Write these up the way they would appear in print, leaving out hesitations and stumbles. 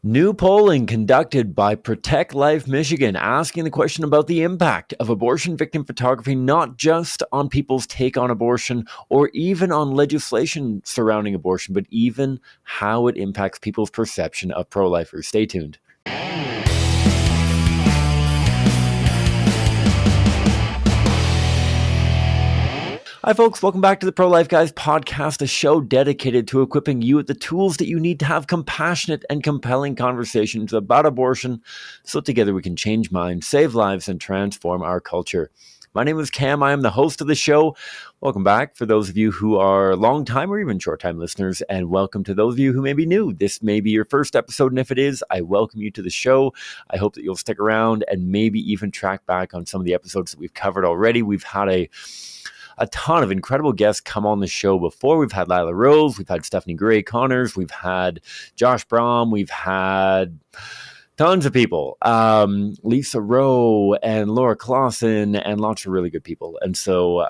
New polling conducted by Protect Life Michigan asking the question about the impact of abortion victim photography, not just on people's take on abortion or even on legislation surrounding abortion, but even how it impacts people's perception of pro-lifers. Stay tuned. Hi, folks. Welcome back to the Pro-Life Guys podcast, a show dedicated to equipping you with the tools that you need to have compassionate and compelling conversations about abortion so together we can change minds, save lives, and transform our culture. My name is Cam. I am the host of the show. Welcome back for those of you who are long-time or even short-time listeners, and welcome to those of you who may be new. This may be your first episode, and if it is, I welcome you to the show. I hope that you'll stick around and maybe even track back on some of the episodes that we've covered already. We've had a ton of incredible guests come on the show before. We've had Lila Rose, we've had Stephanie Gray Connors, we've had Josh Brahm, we've had tons of people, Lisa Rowe and Laura Clausen, and lots of really good people. And so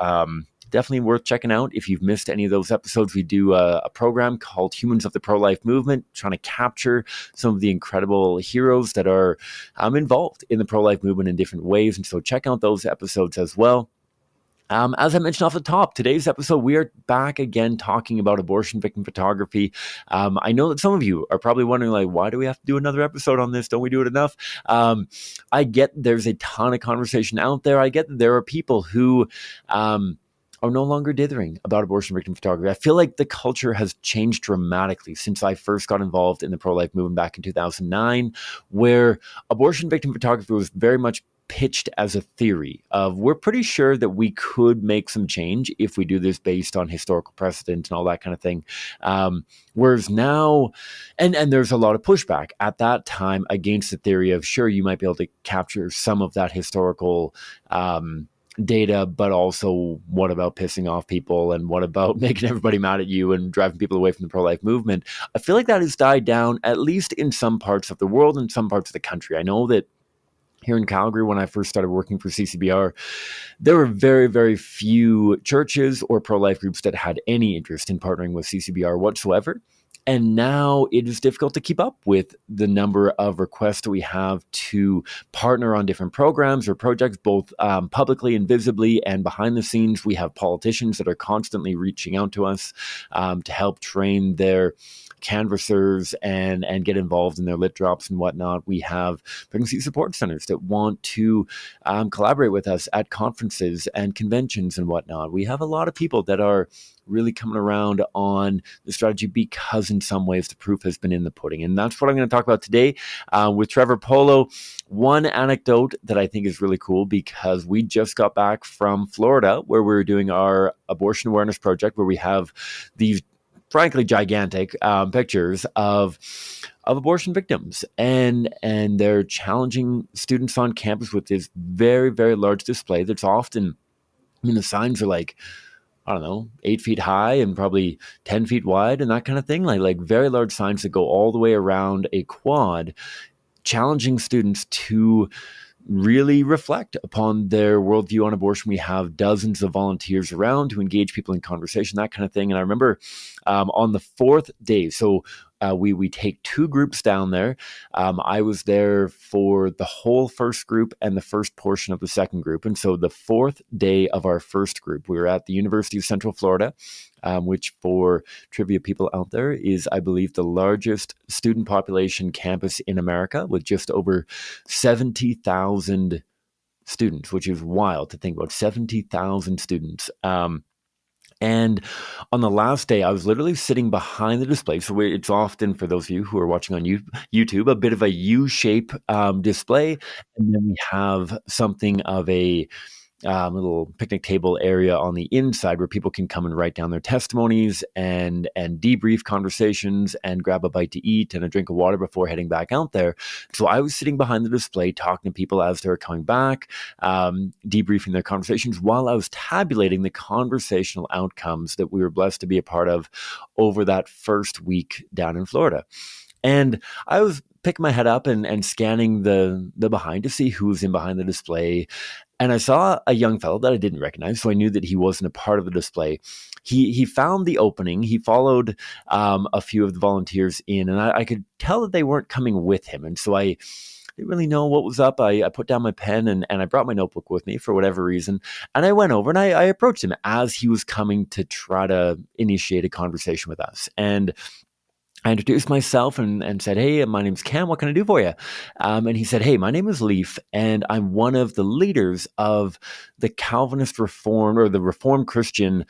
definitely worth checking out. If you've missed any of those episodes, we do a program called Humans of the Pro-Life Movement, trying to capture some of the incredible heroes that are involved in the pro-life movement in different ways. And so check out those episodes as well. As I mentioned off the top, today's episode, we are back again talking about abortion victim photography. I know that some of you are probably wondering, like, why do we have to do another episode on this? Don't we do it enough? I get there's a ton of conversation out there. I get that there are people who are no longer dithering about abortion victim photography. I feel like the culture has changed dramatically since I first got involved in the pro-life movement back in 2009, where abortion victim photography was very much pitched as a theory of we're pretty sure that we could make some change if we do this based on historical precedent and all that kind of thing. Whereas now, and there's a lot of pushback at that time against the theory of, sure, you might be able to capture some of that historical data, but also what about pissing off people and what about making everybody mad at you and driving people away from the pro-life movement? I feel like that has died down, at least in some parts of the world and some parts of the country. I know that here in Calgary, when I first started working for CCBR, there were very, very few churches or pro-life groups that had any interest in partnering with CCBR whatsoever. And now it is difficult to keep up with the number of requests that we have to partner on different programs or projects, both publicly and visibly and behind the scenes. We have politicians that are constantly reaching out to us to help train their canvassers and get involved in their lit drops and whatnot. We have pregnancy support centers that want to collaborate with us at conferences and conventions and whatnot. We have a lot of people that are really coming around on the strategy because in some ways the proof has been in the pudding. And that's what I'm going to talk about today with Trevor Polo. One anecdote that I think is really cool, because we just got back from Florida where we're doing our abortion awareness project, where we have these frankly gigantic pictures of abortion victims, and they're challenging students on campus with this very, very large display that's often, I mean, the signs are like, I don't know, 8 feet high and probably 10 feet wide and that kind of thing, like very large signs that go all the way around a quad, challenging students to really reflect upon their worldview on abortion. We have dozens of volunteers around to engage people in conversation, that kind of thing. And I remember on the fourth day, so we take two groups down there. I was there for the whole first group and the first portion of the second group. And so the fourth day of our first group, we were at the University of Central Florida, which, for trivia people out there, is, I believe, the largest student population campus in America, with just over 70,000 students, which is wild to think about. 70,000 students. And on the last day, I was literally sitting behind the display. So it's often, for those of you who are watching on YouTube, a bit of a U-shape display. And then we have something of a little picnic table area on the inside where people can come and write down their testimonies and debrief conversations and grab a bite to eat and a drink of water before heading back out there. So I was sitting behind the display talking to people as they were coming back, debriefing their conversations while I was tabulating the conversational outcomes that we were blessed to be a part of over that first week down in Florida. And I was picking my head up and scanning the behind to see who was in behind the display. And I saw a young fellow that I didn't recognize, so I knew that he wasn't a part of the display. He found the opening. He followed a few of the volunteers in, and I could tell that they weren't coming with him. And so I didn't really know what was up. I put down my pen and I brought my notebook with me for whatever reason. And I went over and I approached him as he was coming to try to initiate a conversation with us. And I introduced myself and said, "Hey, my name's Cam. What can I do for you?" And he said, "Hey, my name is Leaf, and I'm one of the leaders of the Calvinist Reformed or the Reformed Christian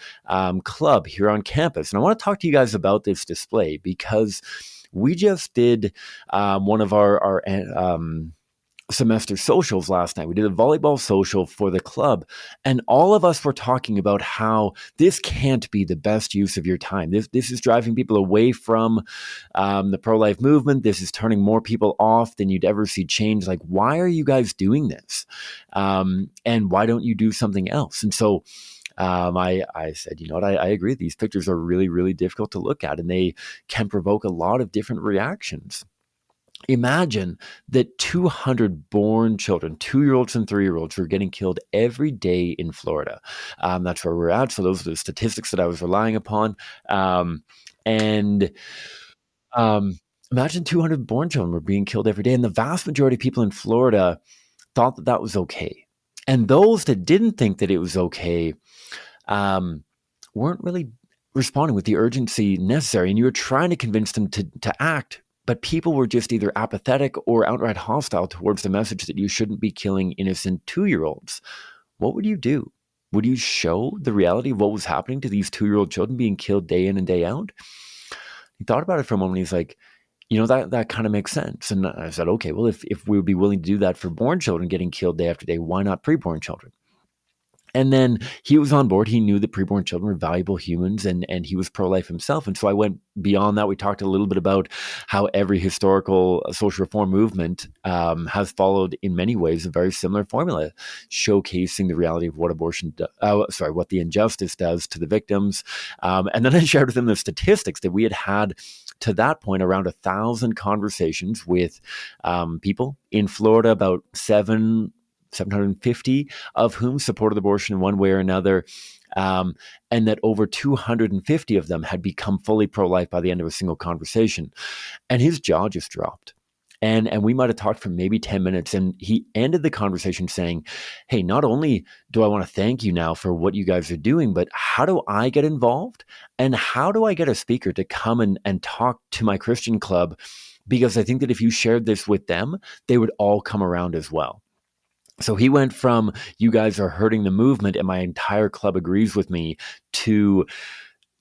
club here on campus. And I want to talk to you guys about this display because we just did one of our semester socials last night. We did a volleyball social for the club, and all of us were talking about how this can't be the best use of your time. This is driving people away from the pro-life movement. This is turning more people off than you'd ever see change. Like, why are you guys doing this? And why don't you do something else?" And so I said, you know what, I agree. These pictures are really, really difficult to look at, and they can provoke a lot of different reactions. Imagine that 200 born children, 2-year-olds and 3-year-olds, were getting killed every day in Florida. That's where we're at. So those are the statistics that I was relying upon. And imagine 200 born children were being killed every day. And the vast majority of people in Florida thought that that was okay. And those that didn't think that it was okay weren't really responding with the urgency necessary. And you were trying to convince them to act, but people were just either apathetic or outright hostile towards the message that you shouldn't be killing innocent 2-year-olds. What would you do? Would you show the reality of what was happening to these 2-year-old children being killed day in and day out? He thought about it for a moment. He's like, you know, that kind of makes sense. And I said, okay, well, if we would be willing to do that for born children getting killed day after day, why not preborn children? And then he was on board. He knew that preborn children were valuable humans, and he was pro-life himself. And so I went beyond that. We talked a little bit about how every historical social reform movement has followed, in many ways, a very similar formula, showcasing the reality of what what the injustice does to the victims. And then I shared with him the statistics that we had to that point around 1,000 conversations with people in Florida, about 750 of whom supported abortion in one way or another, and that over 250 of them had become fully pro-life by the end of a single conversation. And his jaw just dropped. And we might have talked for maybe 10 minutes, and he ended the conversation saying, "Hey, not only do I want to thank you now for what you guys are doing, but how do I get involved? And how do I get a speaker to come and talk to my Christian club? Because I think that if you shared this with them, they would all come around as well." So he went from, "You guys are hurting the movement and my entire club agrees with me," to,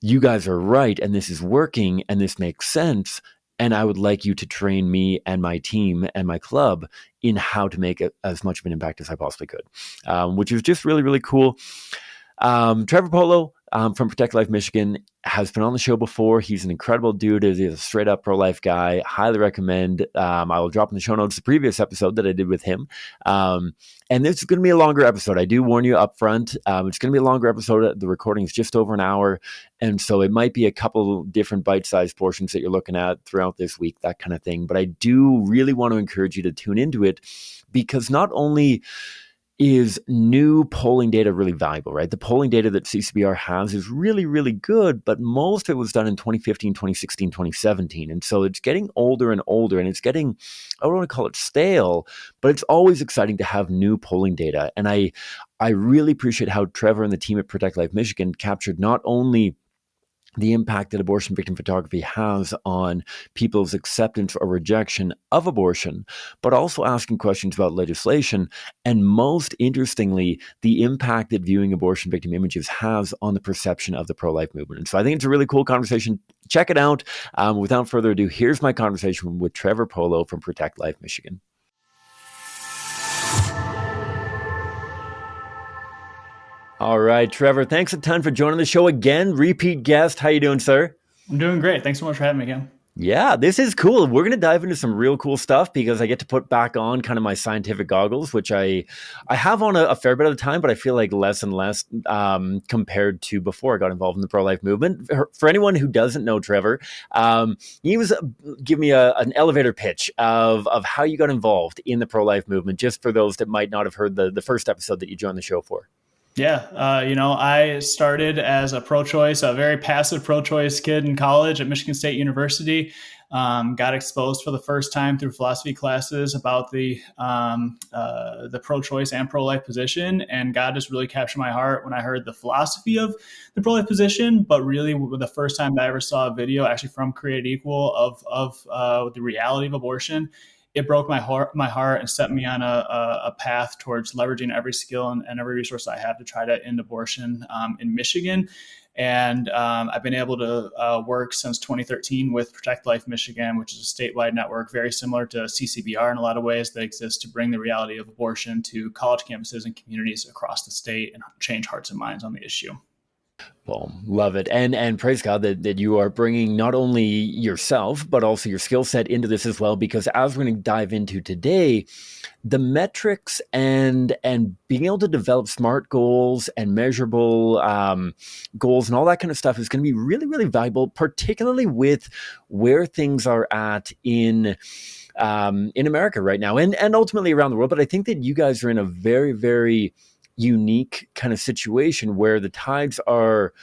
"You guys are right and this is working and this makes sense. And I would like you to train me and my team and my club in how to make as much of an impact as I possibly could," which is just really, really cool. Trevor Polo from Protect Life Michigan has been on the show before. He's an incredible dude. He's a straight up pro-life guy. Highly recommend. I will drop in the show notes the previous episode that I did with him. And this is going to be a longer episode. I do warn you up front. It's going to be a longer episode. The recording is just over an hour. And so it might be a couple different bite-sized portions that you're looking at throughout this week, that kind of thing. But I do really want to encourage you to tune into it, because not only is new polling data really valuable, right? The polling data that CCBR has is really, really good, but most of it was done in 2015, 2016, 2017. And so it's getting older and older, and it's getting, I don't want to call it stale, but it's always exciting to have new polling data. And I really appreciate how Trevor and the team at Protect Life Michigan captured not only the impact that abortion victim photography has on people's acceptance or rejection of abortion, but also asking questions about legislation, and most interestingly, the impact that viewing abortion victim images has on the perception of the pro-life movement. And so I think it's a really cool conversation. Check it out. Without further ado, here's my conversation with Trevor Polo from Protect Life Michigan. All right, Trevor, thanks a ton for joining the show again. Repeat guest. How you doing, sir? I'm doing great. Thanks so much for having me again. Yeah, this is cool. We're going to dive into some real cool stuff because I get to put back on kind of my scientific goggles, which I have on a fair bit of the time, but I feel like less and less compared to before I got involved in the pro-life movement. For anyone who doesn't know Trevor, he was give me an elevator pitch of how you got involved in the pro-life movement, just for those that might not have heard the first episode that you joined the show for. Yeah, I started as a pro-choice, a very passive pro-choice kid in college at Michigan State University. Got exposed for the first time through philosophy classes about the pro-choice and pro-life position, and God just really captured my heart when I heard the philosophy of the pro-life position. But really, the first time that I ever saw a video, actually from Created Equal, of the reality of abortion, it broke my heart and set me on a path towards leveraging every skill and every resource I have to try to end abortion in Michigan. And I've been able to work since 2013 with Protect Life Michigan, which is a statewide network very similar to CCBR in a lot of ways, that exists to bring the reality of abortion to college campuses and communities across the state and change hearts and minds on the issue. Well, love it. And praise God that you are bringing not only yourself, but also your skill set into this as well, because as we're going to dive into today, the metrics and being able to develop smart goals and measurable goals and all that kind of stuff is going to be really, really valuable, particularly with where things are at in America right now and ultimately around the world. But I think that you guys are in a very, very unique kind of situation where the tides are,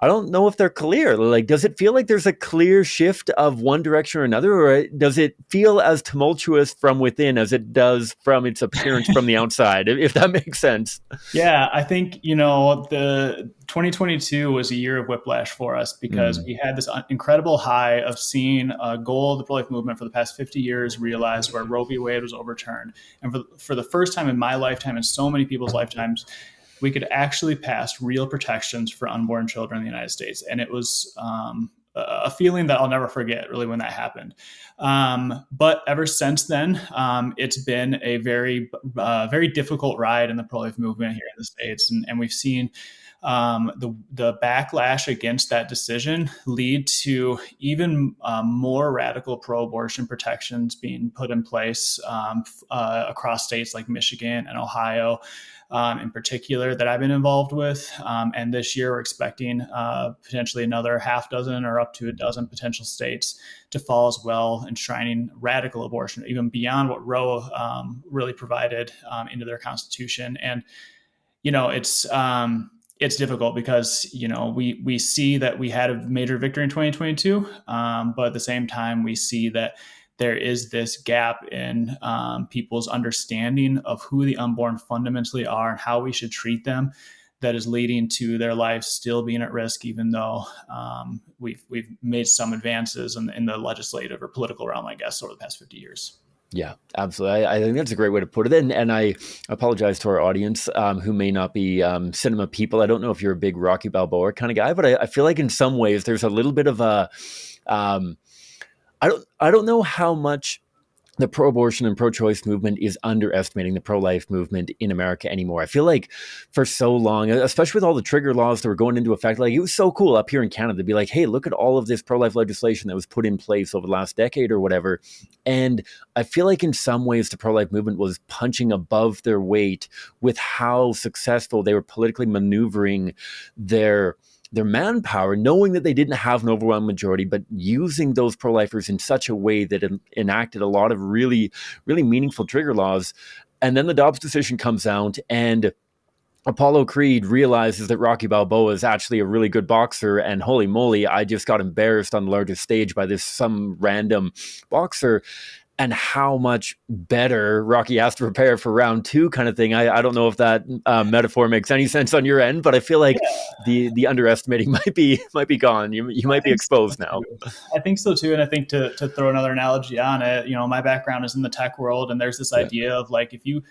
I don't know if they're clear. Like, does it feel like there's a clear shift of one direction or another, or does it feel as tumultuous from within as it does from its appearance from the outside, if that makes sense? Yeah, I think, the 2022 was a year of whiplash for us because Mm. we had this incredible high of seeing a goal of the pro-life movement for the past 50 years realized, where Roe v. Wade was overturned. And for the first time in my lifetime and so many people's lifetimes, we could actually pass real protections for unborn children in the United States. And it was a feeling that I'll never forget, really, when that happened. But ever since then, it's been a very difficult ride in the pro-life movement here in the States. And we've seen the backlash against that decision lead to even more radical pro-abortion protections being put in place across states like Michigan and Ohio, in particular, that I've been involved with. And this year, we're expecting potentially another half dozen or up to a dozen potential states to follow as well, enshrining radical abortion, even beyond what Roe really provided into their constitution. And it's difficult because we see that we had a major victory in 2022, but at the same time we see that there is this gap in people's understanding of who the unborn fundamentally are and how we should treat them, that is leading to their lives still being at risk, even though we've made some advances in the legislative or political realm, I guess, over the past 50 years. Yeah, absolutely. I think that's a great way to put it. And I apologize to our audience who may not be cinema people. I don't know if you're a big Rocky Balboa kind of guy, but I feel like in some ways there's a little bit of a I don't know how much the pro-abortion and pro-choice movement is underestimating the pro-life movement in America anymore. I feel like for so long, especially with all the trigger laws that were going into effect, like it was so cool up here in Canada to be like, hey, look at all of this pro-life legislation that was put in place over the last decade or whatever. And I feel like in some ways the pro-life movement was punching above their weight with how successful they were politically maneuvering their manpower, knowing that they didn't have an overwhelming majority, but using those pro-lifers in such a way that it enacted a lot of really, really meaningful trigger laws. And then the Dobbs decision comes out, and Apollo Creed realizes that Rocky Balboa is actually a really good boxer, and holy moly, I just got embarrassed on the largest stage by some random boxer. And how much better Rocky has to prepare for round two, kind of thing. I don't know if that metaphor makes any sense on your end, but I feel like Yeah, the underestimating might be gone. You I might be think so exposed now. too. I think so too. And I think to throw another analogy on it, my background is in the tech world, and there's this Yeah. idea of like, if you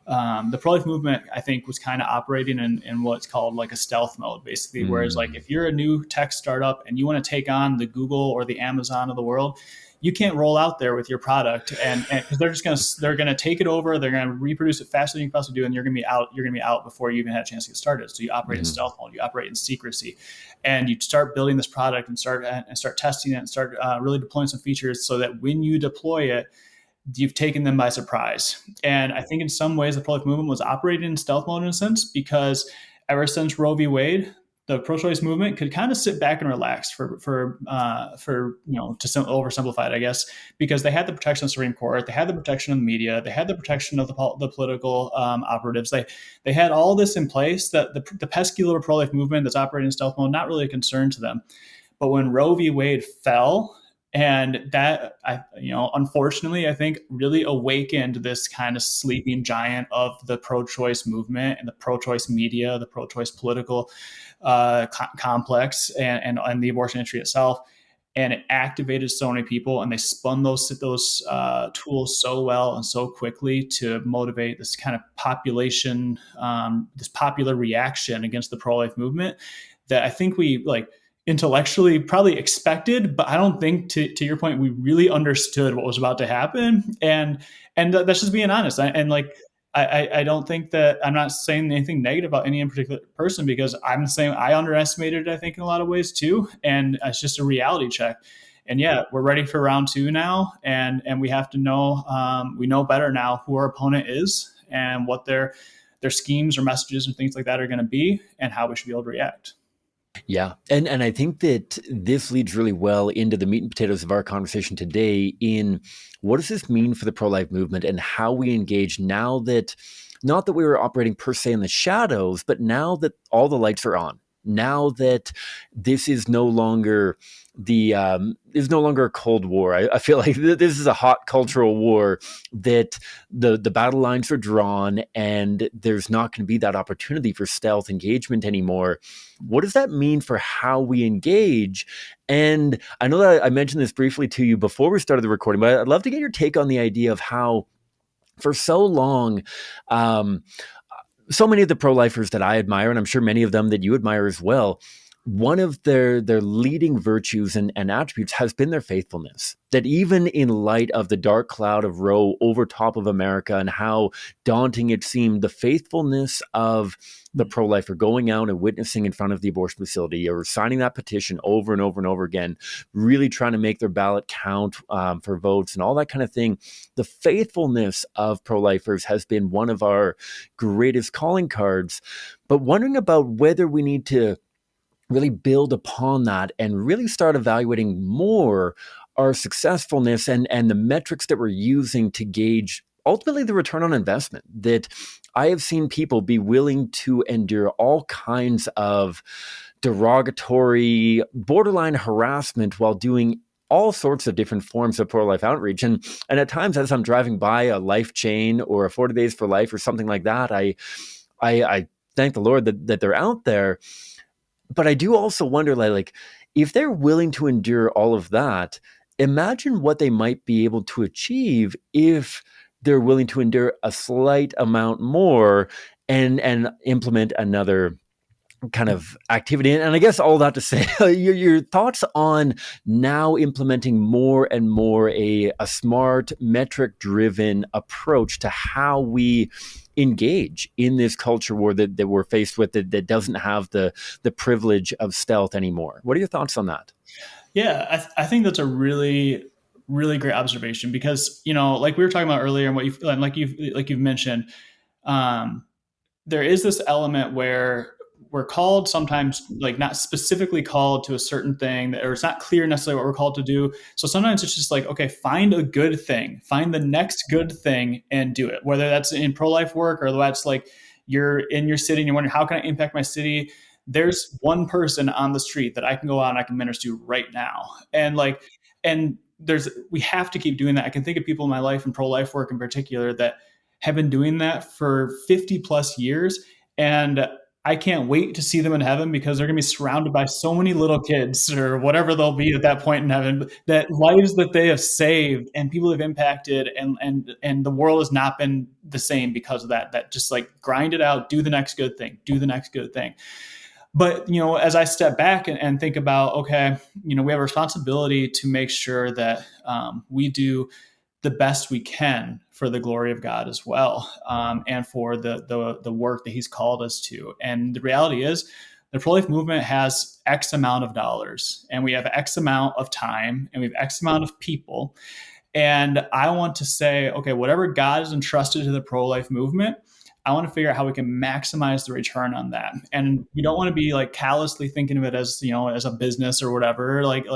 the pro-life movement, I think, was kind of operating in what's called like a stealth mode, basically. Whereas, like, Mm. if you're a new tech startup and you want to take on the Google or the Amazon of the world, you can't roll out there with your product, and because they're gonna take it over, they're gonna reproduce it faster than you can possibly do, and you're gonna be out before you even had a chance to get started. So you operate in Mhm. stealth mode, you operate in secrecy, and you start building this product and start testing it and start really deploying some features so that when you deploy it, you've taken them by surprise. And I think in some ways the pro-life movement was operating in stealth mode in a sense, because ever since Roe v. Wade, the pro-choice movement could kind of sit back and relax for to oversimplify it, I guess, because they had the protection of the Supreme Court, they had the protection of the media, they had the protection of the political operatives. They had all this in place that the pesky little pro-life movement that's operating in stealth mode, not really a concern to them. But when Roe v. Wade fell, and that, unfortunately, I think really awakened this kind of sleeping giant of the pro-choice movement and the pro-choice media, the pro-choice political complex, and the abortion industry itself. And it activated so many people, and they spun those tools so well and so quickly to motivate this kind of population, this popular reaction against the pro-life movement, that I think we like intellectually probably expected, but I don't think, to your point, we really understood what was about to happen. And that's just being honest. And like, I don't think that, I'm not saying anything negative about any in particular person, because I'm saying I underestimated it, I think, in a lot of ways too. And it's just a reality check. And yeah, we're ready for round two now. And we have to know, we know better now who our opponent is and what their schemes or messages and things like that are going to be, and how we should be able to react. Yeah. And I think that this leads really well into the meat and potatoes of our conversation today in what does this mean for the pro-life movement and how we engage now that, not that we were operating per se in the shadows, but now that all the lights are on, now that this is no longer is no longer a Cold War. I feel like this is a hot cultural war, that the battle lines are drawn and there's not going to be that opportunity for stealth engagement anymore. What does that mean for how we engage? And I know that I mentioned this briefly to you before we started the recording, but I'd love to get your take on the idea of how, for so long, um, so many of the pro-lifers that I admire, and I'm sure many of them that you admire as well, one of their leading virtues and attributes has been their faithfulness. That even in light of the dark cloud of Roe over top of America and how daunting it seemed, the faithfulness of the pro-lifer going out and witnessing in front of the abortion facility or signing that petition over and over and over again, really trying to make their ballot count for votes and all that kind of thing. The faithfulness of pro-lifers has been one of our greatest calling cards. But wondering about whether we need to really build upon that and really start evaluating more our successfulness and the metrics that we're using to gauge ultimately the return on investment. That I have seen people be willing to endure all kinds of derogatory, borderline harassment while doing all sorts of different forms of pro-life outreach. And at times, as I'm driving by a Life Chain or a 40 Days for Life or something like that, I thank the Lord that they're out there. But I do also wonder, like, if they're willing to endure all of that, imagine what they might be able to achieve if they're willing to endure a slight amount more and implement another kind of activity. And I guess all that to say, your thoughts on now implementing more and more a smart, metric-driven approach to how we engage in this culture war that we're faced with, that doesn't have the privilege of stealth anymore. What are your thoughts on that? Yeah, I think that's a really, really great observation, because, like we were talking about earlier, and like you've mentioned, um, there is this element where we're called sometimes, like, not specifically called to a certain thing, or it's not clear necessarily what we're called to do. So sometimes it's just like, okay, find a good thing, find the next good thing and do it. Whether that's in pro-life work, or that's like you're in your city and you're wondering, how can I impact my city? There's one person on the street that I can go out and I can minister to right now. And we have to keep doing that. I can think of people in my life, in pro-life work in particular, that have been doing that for 50 plus years. And I can't wait to see them in heaven because they're going to be surrounded by so many little kids or whatever they'll be at that point in heaven, that lives that they have saved and people have impacted, and the world has not been the same because of that. That just like grind it out, do the next good thing, do the next good thing. But as I step back and think about, okay, we have a responsibility to make sure that we do the best we can for the glory of God as well, and for the work that He's called us to. And the reality is, the pro-life movement has X amount of dollars, and we have X amount of time, and we have X amount of people. And I want to say, okay, whatever God has entrusted to the pro-life movement, I want to figure out how we can maximize the return on that. And we don't want to be like callously thinking of it as, as a business or whatever. Like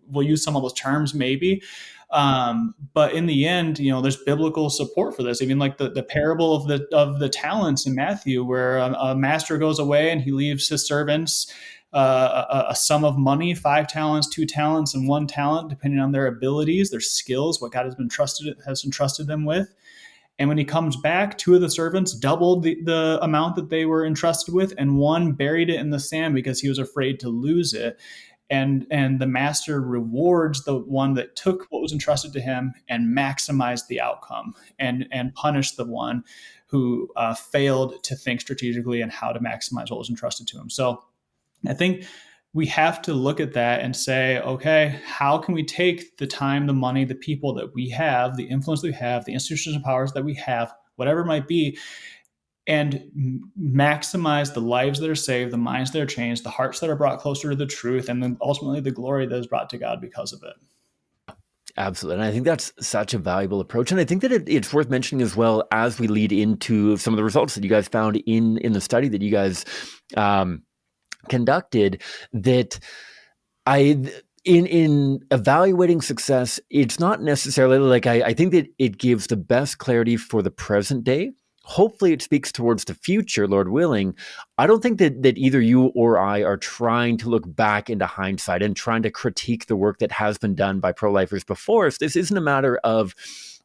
we'll use some of those terms maybe. But in the end, there's biblical support for this. Even like the parable of the talents in Matthew, where a master goes away and he leaves his servants a sum of money, 5 talents, 2 talents, and 1 talent, depending on their abilities, their skills, what God has entrusted them with. And when he comes back, 2 of the servants doubled the amount that they were entrusted with, and 1 buried it in the sand because he was afraid to lose it. And the master rewards the one that took what was entrusted to him and maximized the outcome, and punished the one who failed to think strategically and how to maximize what was entrusted to him. So I think we have to look at that and say, okay, how can we take the time, the money, the people that we have, the influence that we have, the institutions and powers that we have, whatever it might be, and maximize the lives that are saved, the minds that are changed, the hearts that are brought closer to the truth, and then ultimately the glory that is brought to God because of it. Absolutely. And I think that's such a valuable approach. And I think that it's worth mentioning as well, as we lead into some of the results that you guys found in the study that you guys conducted, that in evaluating success, it's not necessarily like, I think that it gives the best clarity for the present day. Hopefully it speaks towards the future, Lord willing. I don't think that either you or I are trying to look back into hindsight and trying to critique the work that has been done by pro-lifers before us. This isn't a matter of,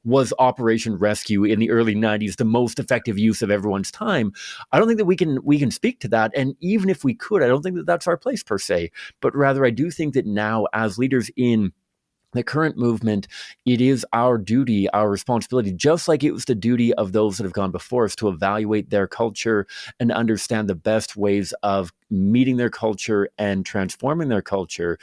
was Operation Rescue in the early 90s the most effective use of everyone's time? I don't think that we can speak to that. And even if we could, I don't think that that's our place per se. But rather, I do think that now, as leaders in the current movement, it is our duty, our responsibility, just like it was the duty of those that have gone before us, to evaluate their culture and understand the best ways of meeting their culture and transforming their culture.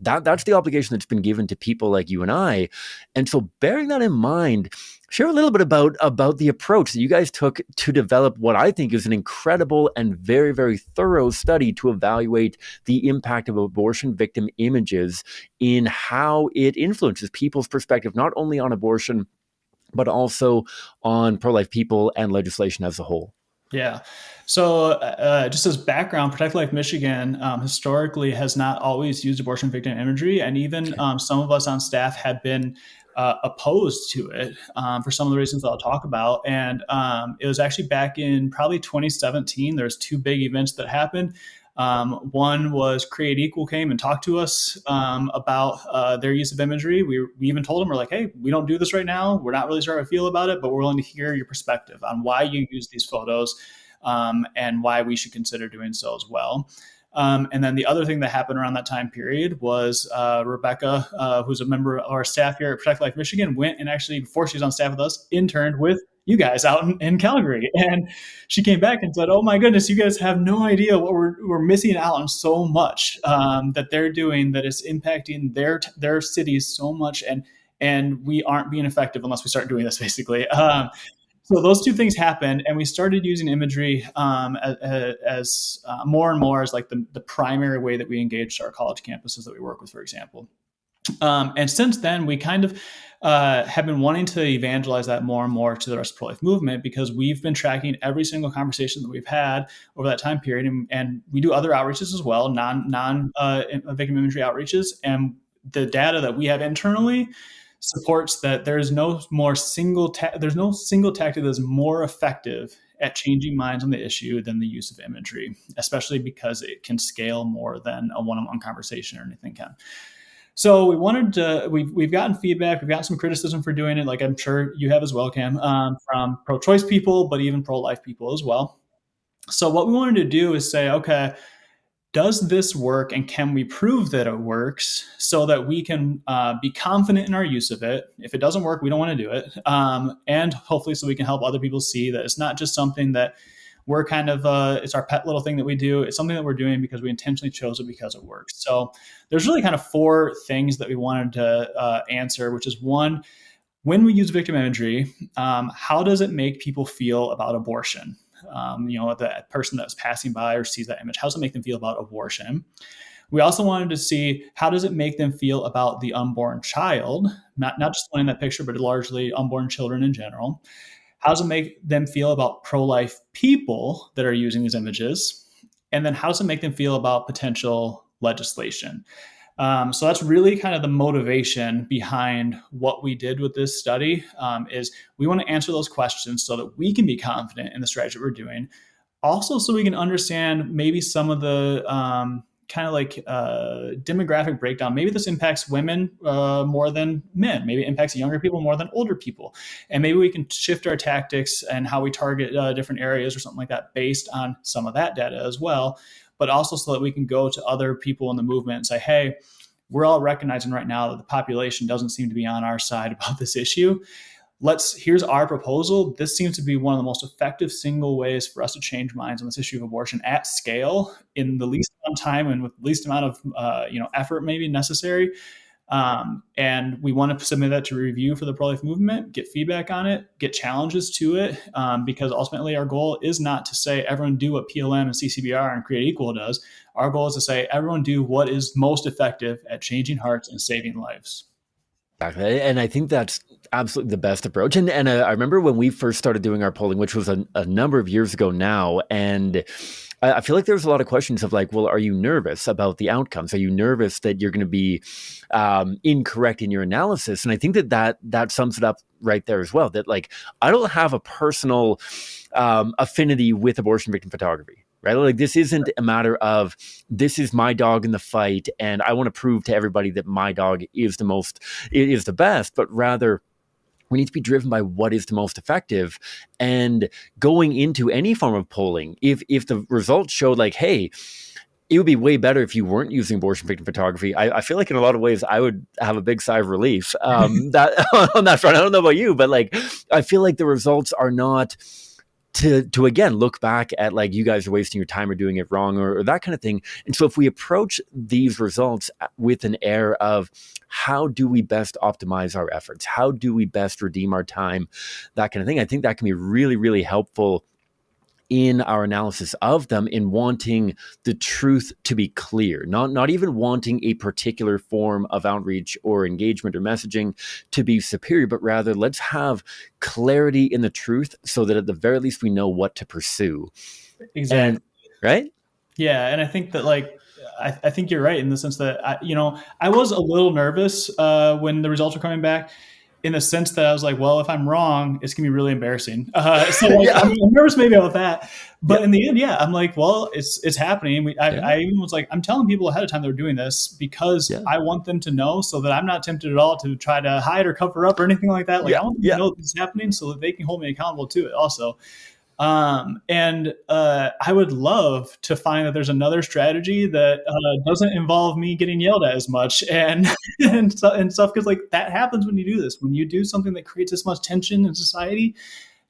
That's the obligation that's been given to people like you and I. And so, bearing that in mind, share a little bit about the approach that you guys took to develop what I think is an incredible and very, very thorough study to evaluate the impact of abortion victim images in how it influences people's perspective, not only on abortion, but also on pro-life people and legislation as a whole. Yeah. So just as background, Protect Life Michigan historically has not always used abortion victim imagery. And even some of us on staff had been opposed to it for some of the reasons that I'll talk about. And it was actually back in probably 2017. There's 2 big events that happened. One was Create Equal came and talked to us about their use of imagery. We even told them, we're like, hey, we don't do this right now. We're not really sure how I feel about it, but we're willing to hear your perspective on why you use these photos and why we should consider doing so as well. And then the other thing that happened around that time period was Rebecca, who's a member of our staff here at Protect Life Michigan, went and actually, before she was on staff with us, interned with you guys out in Calgary. And she came back and said, oh my goodness, you guys have no idea what we're missing out on so much that they're doing that is impacting their cities so much. And we aren't being effective unless we start doing this, basically. So those 2 things happened, and we started using imagery as more and more as like the primary way that we engaged our college campuses that we work with, for example. And since then, we kind of have been wanting to evangelize that more and more to the rest of the pro-life movement, because we've been tracking every single conversation that we've had over that time period. And we do other outreaches as well, non-victim imagery outreaches. And the data that we have internally supports that there's no single tactic that is more effective at changing minds on the issue than the use of imagery, especially because it can scale more than a one-on-one conversation or anything can. So we wanted to, we've gotten feedback, we've gotten some criticism for doing it, like I'm sure you have as well, Cam, from pro-choice people, but even pro-life people as well. So what we wanted to do is say, okay, does this work and can we prove that it works so that we can be confident in our use of it? If it doesn't work, we don't want to do it. And hopefully so we can help other people see that it's not just something that we're kind of, it's our pet little thing that we do. It's something that we're doing because we intentionally chose it because it works. So there's really kind of four things that we wanted to answer, which is one, when we use victim imagery, how does it make people feel about abortion? The person that's passing by or sees that image, how does it make them feel about abortion? We also wanted to see how does it make them feel about the unborn child, not just one in that picture, but largely unborn children in general. How does it make them feel about pro-life people that are using these images? And then how does it make them feel about potential legislation? So that's really kind of the motivation behind what we did with this study, is we want to answer those questions so that we can be confident in the strategy that we're doing. Also, so we can understand maybe some of the kind of like demographic breakdown. Maybe this impacts women more than men. Maybe it impacts younger people more than older people. And maybe we can shift our tactics and how we target different areas or something like that based on some of that data as well. But also so that we can go to other people in the movement and say, hey, we're all recognizing right now that the population doesn't seem to be on our side about this issue. Here's our proposal. This seems to be one of the most effective single ways for us to change minds on this issue of abortion at scale in the least amount of time and with the least amount of effort maybe necessary. And we want to submit that to review for the pro-life movement, get feedback on it, get challenges to it, because ultimately our goal is not to say everyone do what PLM and CCBR and Create Equal does. Our goal is to say everyone do what is most effective at changing hearts and saving lives. Exactly. And I think that's absolutely the best approach. And I remember when we first started doing our polling, which was a number of years ago now, and I feel like there's a lot of questions of like, well, are you nervous about the outcomes? Are you nervous that you're going to be incorrect in your analysis? And I think that sums it up right there as well, that like, I don't have a personal affinity with abortion victim photography. Right? Like this isn't a matter of this is my dog in the fight and I want to prove to everybody that my dog is the best, but rather we need to be driven by what is the most effective. And going into any form of polling, if the results showed like, hey, it would be way better if you weren't using abortion victim photography, I feel like in a lot of ways I would have a big sigh of relief that on that front. I don't know about you, but like I feel like the results are not to again look back at like you guys are wasting your time or doing it wrong or that kind of thing. And so if we approach these results with an air of how do we best optimize our efforts, how do we best redeem our time, that kind of thing, I think that can be really, really helpful in our analysis of them, in wanting the truth to be clear, not even wanting a particular form of outreach or engagement or messaging to be superior, but rather let's have clarity in the truth so that at the very least we know what to pursue. Exactly. And right? Yeah, and I think that I think you're right in the sense that I was a little nervous when the results were coming back, in the sense that I was like, well, if I'm wrong, it's gonna be really embarrassing. So like, Yeah. I'm nervous maybe about that, but Yeah. in the end, yeah, I'm like, well, it's happening. Yeah. I even was like, I'm telling people ahead of time they're doing this because Yeah. I want them to know, so that I'm not tempted at all to try to hide or cover up or anything like that. Like Yeah. I want them to Yeah. know this is happening so that they can hold me accountable to it also. And I would love to find that there's another strategy that doesn't involve me getting yelled at as much and and stuff, because like that happens when you do this. When you do something that creates this much tension in society,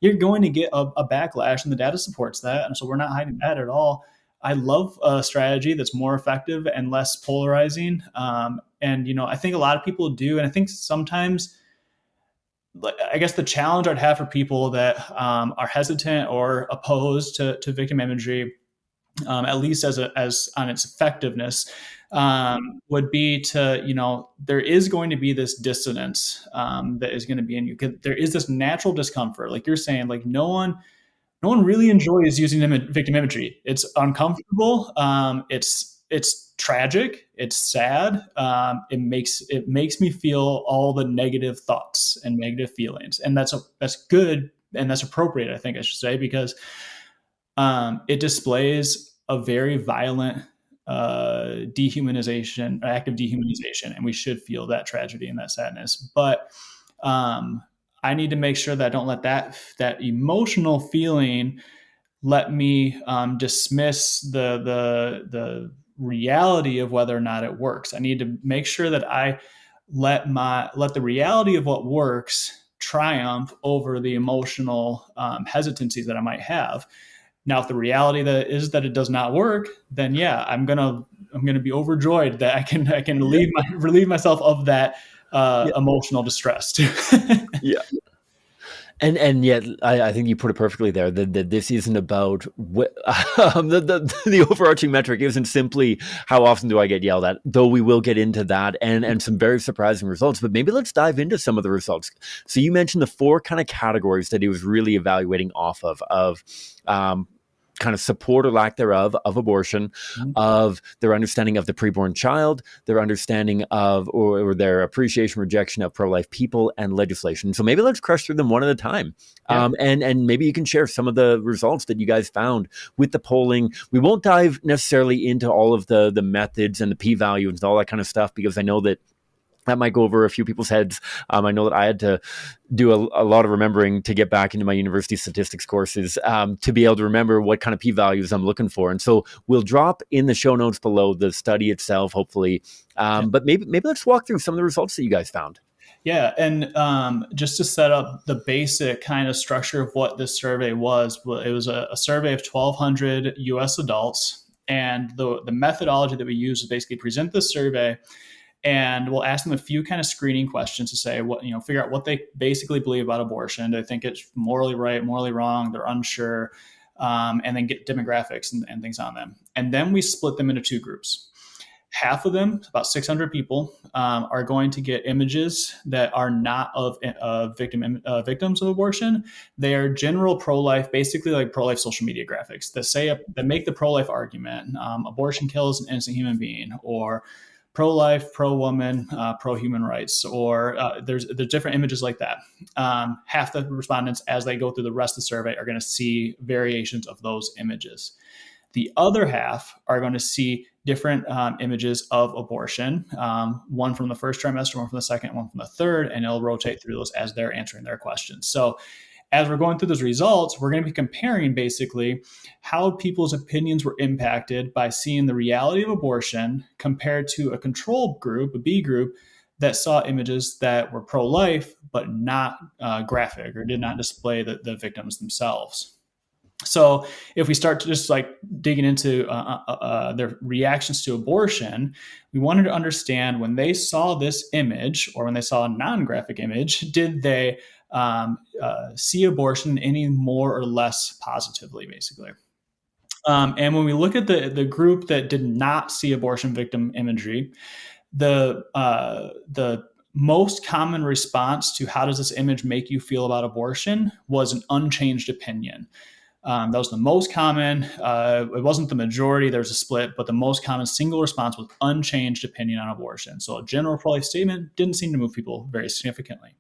you're going to get a backlash, and the data supports that. And so we're not hiding that at all. I love a strategy that's more effective and less polarizing. And I think a lot of people do, and I think sometimes, I guess the challenge I'd have for people that are hesitant or opposed to victim imagery, at least as on its effectiveness, would be to, there is going to be this dissonance that is going to be in you. There is this natural discomfort, like you're saying, like no one really enjoys using victim imagery. It's uncomfortable. It's tragic. It's sad. It makes me feel all the negative thoughts and negative feelings, and that's good and that's appropriate. I think I should say, because it displays a very violent dehumanization, act of dehumanization, and we should feel that tragedy and that sadness. But I need to make sure that I don't let that emotional feeling let me dismiss the reality of whether or not it works. I need to make sure that I let the reality of what works triumph over the emotional hesitancies that I might have. Now, if the reality that is that it does not work, then yeah, I'm gonna be overjoyed that I can Yeah. relieve myself of that Yeah. emotional distress too. Yeah. And yet, I think you put it perfectly there. That this isn't about the overarching metric isn't simply how often do I get yelled at. Though we will get into that and some very surprising results. But maybe let's dive into some of the results. So you mentioned the four kind of categories that he was really evaluating off of um, kind of support or lack thereof of abortion, of their understanding of the preborn child, their understanding of or their appreciation, rejection of pro-life people and legislation. So maybe let's crush through them one at a time. Yeah. And maybe you can share some of the results that you guys found with the polling. We won't dive necessarily into all of the methods and the p-values and all that kind of stuff, because I know that might go over a few people's heads. I know that I had to do a lot of remembering to get back into my university statistics courses to be able to remember what kind of p-values I'm looking for. And so we'll drop in the show notes below the study itself, hopefully. But maybe let's walk through some of the results that you guys found. Yeah, and just to set up the basic kind of structure of what this survey was, it was a survey of 1,200 U.S. adults, and the methodology that we used is basically present the survey, and we'll ask them a few kind of screening questions to say what figure out what they basically believe about abortion. Do they think it's morally right, morally wrong? They're unsure, and then get demographics and things on them, and then we split them into two groups. Half of them, about 600 people, are going to get images that are not of victims of abortion. They are general pro-life, basically like pro-life social media graphics that make the pro-life argument. Abortion kills an innocent human being, or pro-life, pro-woman, pro-human rights, or there's different images like that. Half the respondents, as they go through the rest of the survey, are going to see variations of those images. The other half are going to see different images of abortion, one from the first trimester, one from the second, one from the third, and it'll rotate through those as they're answering their questions. So as we're going through those results, we're going to be comparing basically how people's opinions were impacted by seeing the reality of abortion compared to a control group, a B group, that saw images that were pro-life but not graphic or did not display the victims themselves. So if we start to just like digging into their reactions to abortion, we wanted to understand when they saw this image or when they saw a non-graphic image, did they see abortion any more or less positively, basically? And when we look at the group that did not see abortion victim imagery, the most common response to how does this image make you feel about abortion was an unchanged opinion. That was the most common. It wasn't the majority. There was a split, but the most common single response was unchanged opinion on abortion. So a general pro-life statement didn't seem to move people very significantly.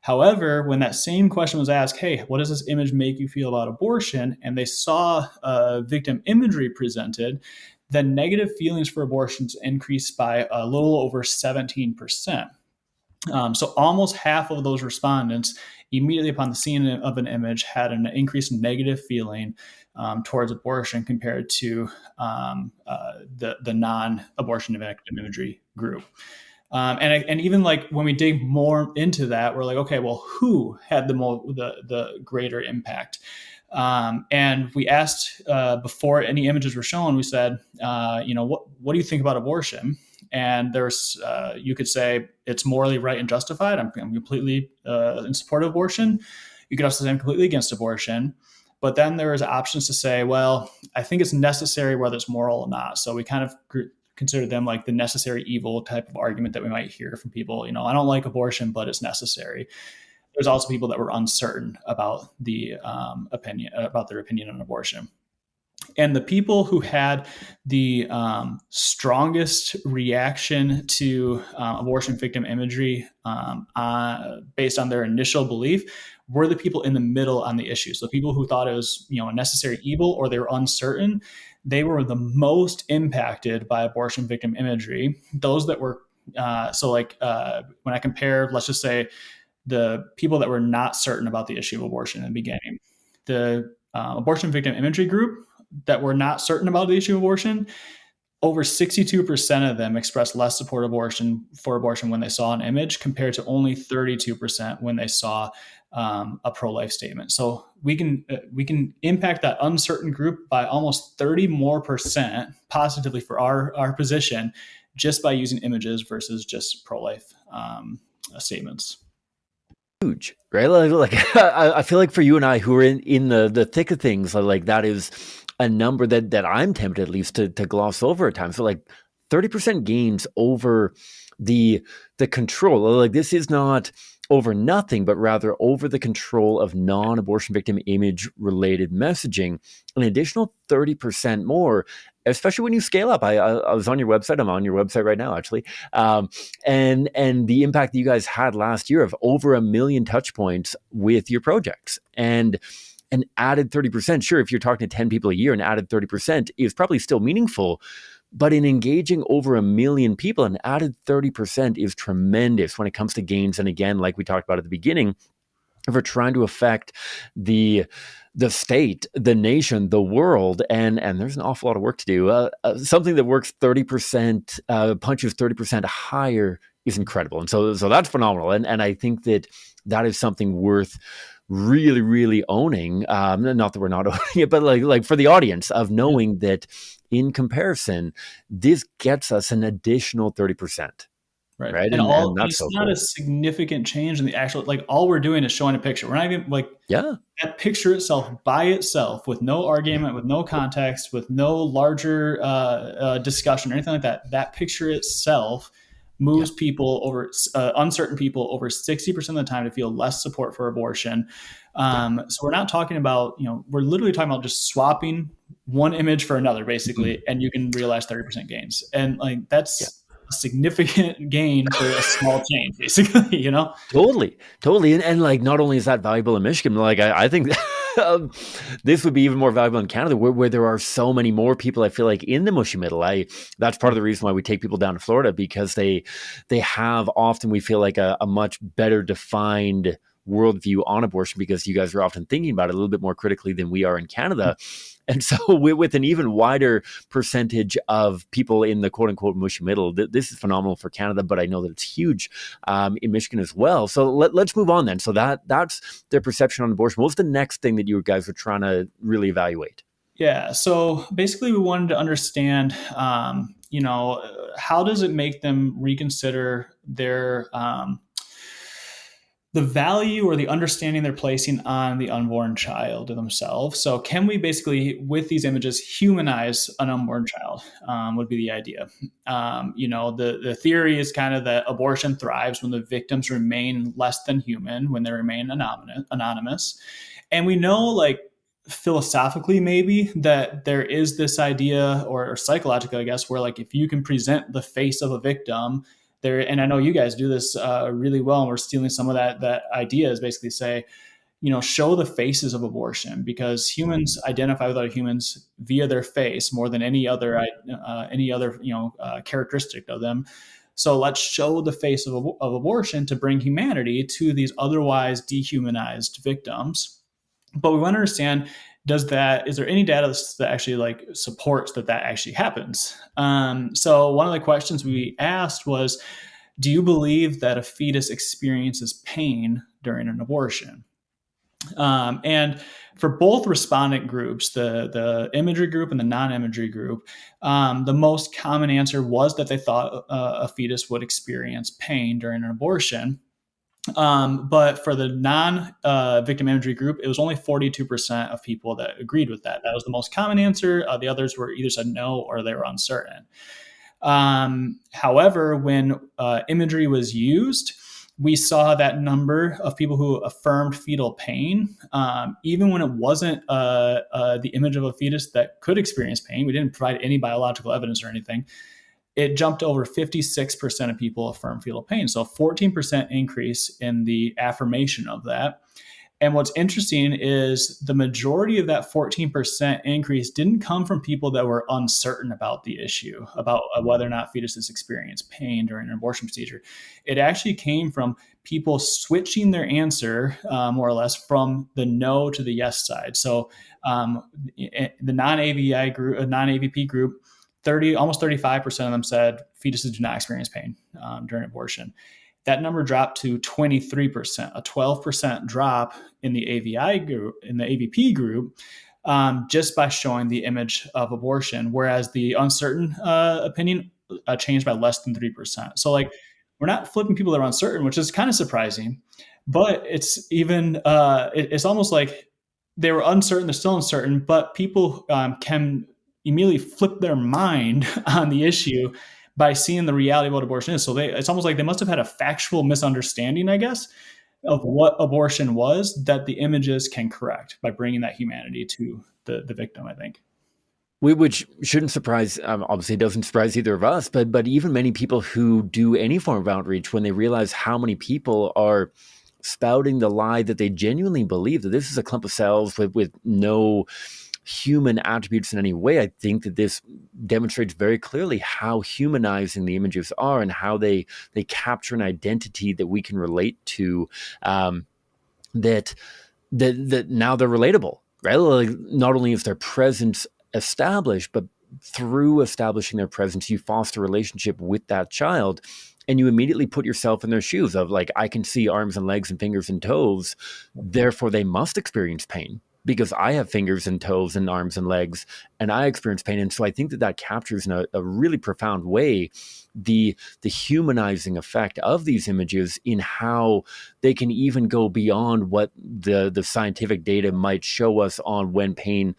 However, when that same question was asked, hey, what does this image make you feel about abortion? And they saw victim imagery presented, then negative feelings for abortions increased by a little over 17%. So almost half of those respondents immediately upon the seeing of an image had an increased negative feeling towards abortion compared to the non-abortion victim imagery group. And even like when we dig more into that, we're like, okay, well, who had the greater impact? And we asked before any images were shown, we said, what do you think about abortion? And there's, you could say it's morally right and justified. I'm completely in support of abortion. You could also say I'm completely against abortion. But then there is options to say, well, I think it's necessary whether it's moral or not. So we kind of consider them like the necessary evil type of argument that we might hear from people. I don't like abortion, but it's necessary. There's also people that were uncertain about their opinion on abortion. And the people who had the strongest reaction to abortion victim imagery based on their initial belief were the people in the middle on the issue. So people who thought it was a necessary evil or they were uncertain, they were the most impacted by abortion victim imagery. Those that were when I compare, let's just say, the people that were not certain about the issue of abortion in the beginning, the abortion victim imagery group that were not certain about the issue of abortion, over 62% of them expressed less support for abortion when they saw an image, compared to only 32% when they saw a pro-life statement. So we can impact that uncertain group by almost 30 more percent positively for our position, just by using images versus just pro-life statements. Huge, right? Like I feel like for you and I who are in the thick of things, like that is a number that I'm tempted at least to gloss over at times. So like 30% gains over the control. Like this is not over nothing, but rather over the control of non-abortion victim image related messaging, an additional 30% more, especially when you scale up. I was on your website. I'm on your website right now, actually. And the impact that you guys had last year of over 1 million touch points with your projects, and an added 30%. Sure, if you're talking to 10 people a year, an added 30% is probably still meaningful. But in engaging over 1 million people, an added 30% is tremendous when it comes to gains. And again, like we talked about at the beginning, if we're trying to affect the state, the nation, the world, and there's an awful lot of work to do. Something that works 30%, punches 30% higher is incredible. And so that's phenomenal. And I think that is something worth really, really owning. Not that we're not owning it, but like for the audience of knowing that in comparison, this gets us an additional 30%. Right. And that's it's so not cool. a significant change in the actual, like all we're doing is showing a picture. We're not even like, Yeah. that picture itself by itself, with no argument, with no context, with no larger discussion or anything like that. That picture itself moves people over, uncertain people over 60% of the time to feel less support for abortion. So we're not talking about, we're literally talking about just swapping one image for another, basically, and you can realize 30% gains. And like, that's a significant gain for a small change, basically, Totally. And like, not only is that valuable in Michigan, like I think this would be even more valuable in Canada, where there are so many more people, I feel like, in the mushy middle. That's part of the reason why we take people down to Florida, because they have often, we feel like, a much better defined worldview on abortion, because you guys are often thinking about it a little bit more critically than we are in Canada. And so with an even wider percentage of people in the quote unquote mushy middle, this is phenomenal for Canada, but I know that it's huge in Michigan as well. So let's move on then. So that's their perception on abortion. What was the next thing that you guys were trying to really evaluate? Yeah. So basically we wanted to understand, how does it make them reconsider their, the value or the understanding they're placing on the unborn child themselves. So can we basically, with these images, humanize an unborn child, would be the idea. The theory is kind of that abortion thrives when the victims remain less than human, when they remain anonymous. And we know, like, philosophically maybe, that there is this idea, or psychologically, I guess, where like if you can present the face of a victim there, and I know you guys do this really well, and we're stealing some of that idea, is basically say, show the faces of abortion, because humans identify with other humans via their face more than any other characteristic of them. So let's show the face of abortion to bring humanity to these otherwise dehumanized victims. But we want to understand, is there any data that actually like supports that actually happens? So one of the questions we asked was, do you believe that a fetus experiences pain during an abortion? And for both respondent groups, the imagery group and the non-imagery group, the most common answer was that they thought a fetus would experience pain during an abortion. But for the non-victim imagery group, it was only 42% of people that agreed with that. That was the most common answer. The others were either said no or they were uncertain. However, when imagery was used, we saw that number of people who affirmed fetal pain, even when it wasn't the image of a fetus that could experience pain. We didn't provide any biological evidence or anything. It jumped over 56% of people affirm fetal pain. So 14% increase in the affirmation of that. And what's interesting is the majority of that 14% increase didn't come from people that were uncertain about the issue, about whether or not fetuses experience pain during an abortion procedure. It actually came from people switching their answer more or less from the no to the yes side. So the non-AVI group, non-AVP group, almost 35% of them said fetuses do not experience pain during abortion. That number dropped to 23%, a 12% drop in the AVI group, in the AVP group, just by showing the image of abortion, whereas the uncertain opinion changed by less than 3%. So like, we're not flipping people that are uncertain, which is kind of surprising, but it's even, it's almost like they were uncertain, they're still uncertain, but people can immediately flip their mind on the issue by seeing the reality of what abortion is. So it's almost like they must have had a factual misunderstanding, I guess, of what abortion was that the images can correct by bringing that humanity to the victim, I think. Which shouldn't surprise, obviously it doesn't surprise either of us, but even many people who do any form of outreach, when they realize how many people are spouting the lie that they genuinely believe that this is a clump of cells with no human attributes in any way, I think that this demonstrates very clearly how humanizing the images are and how they capture an identity that we can relate to, that now they're relatable, right? Like, not only is their presence established, but through establishing their presence, you foster a relationship with that child, and you immediately put yourself in their shoes of like, I can see arms and legs and fingers and toes, therefore they must experience pain because I have fingers and toes and arms and legs and I experience pain. And so I think that captures in a really profound way the humanizing effect of these images in how they can even go beyond what the scientific data might show us on when pain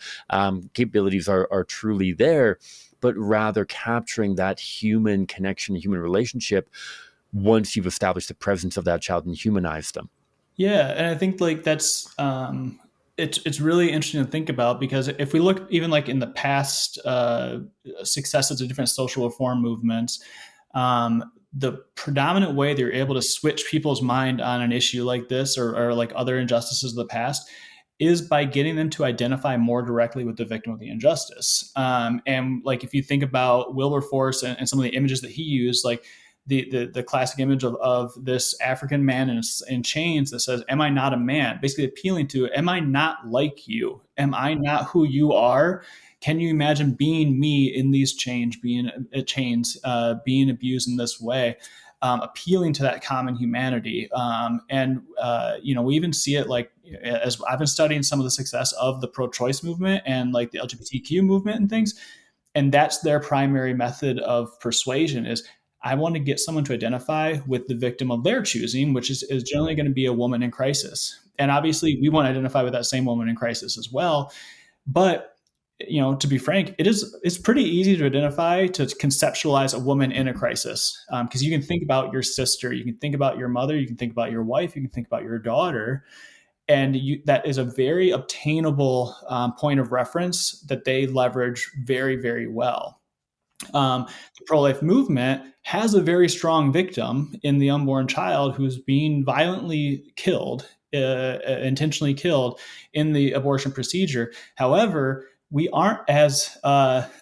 capabilities are truly there, but rather capturing that human connection, human relationship once you've established the presence of that child and humanized them. Yeah, and I think like that's it's really interesting to think about, because if we look even like in the past successes of different social reform movements, the predominant way they're able to switch people's mind on an issue like this, or like other injustices of the past, is by getting them to identify more directly with the victim of the injustice. And like, if you think about Wilberforce and some of the images that he used, like the classic image of this African man in chains that says, "Am I not a man?" Basically appealing to, am I not like you? Am I not who you are? Can you imagine being me in these chains, being abused in this way? Appealing to that common humanity. We even see it like, as I've been studying some of the success of the pro-choice movement and like the LGBTQ movement and things. And that's their primary method of persuasion is, I want to get someone to identify with the victim of their choosing, which is generally going to be a woman in crisis. And obviously we want to identify with that same woman in crisis as well. But to be frank, it's pretty easy to identify, to conceptualize a woman in a crisis, because you can think about your sister, you can think about your mother, you can think about your wife, you can think about your daughter, and that is a very obtainable point of reference that they leverage very, very well. The pro-life movement has a very strong victim in the unborn child who's being violently killed, intentionally killed in the abortion procedure. However, we aren't as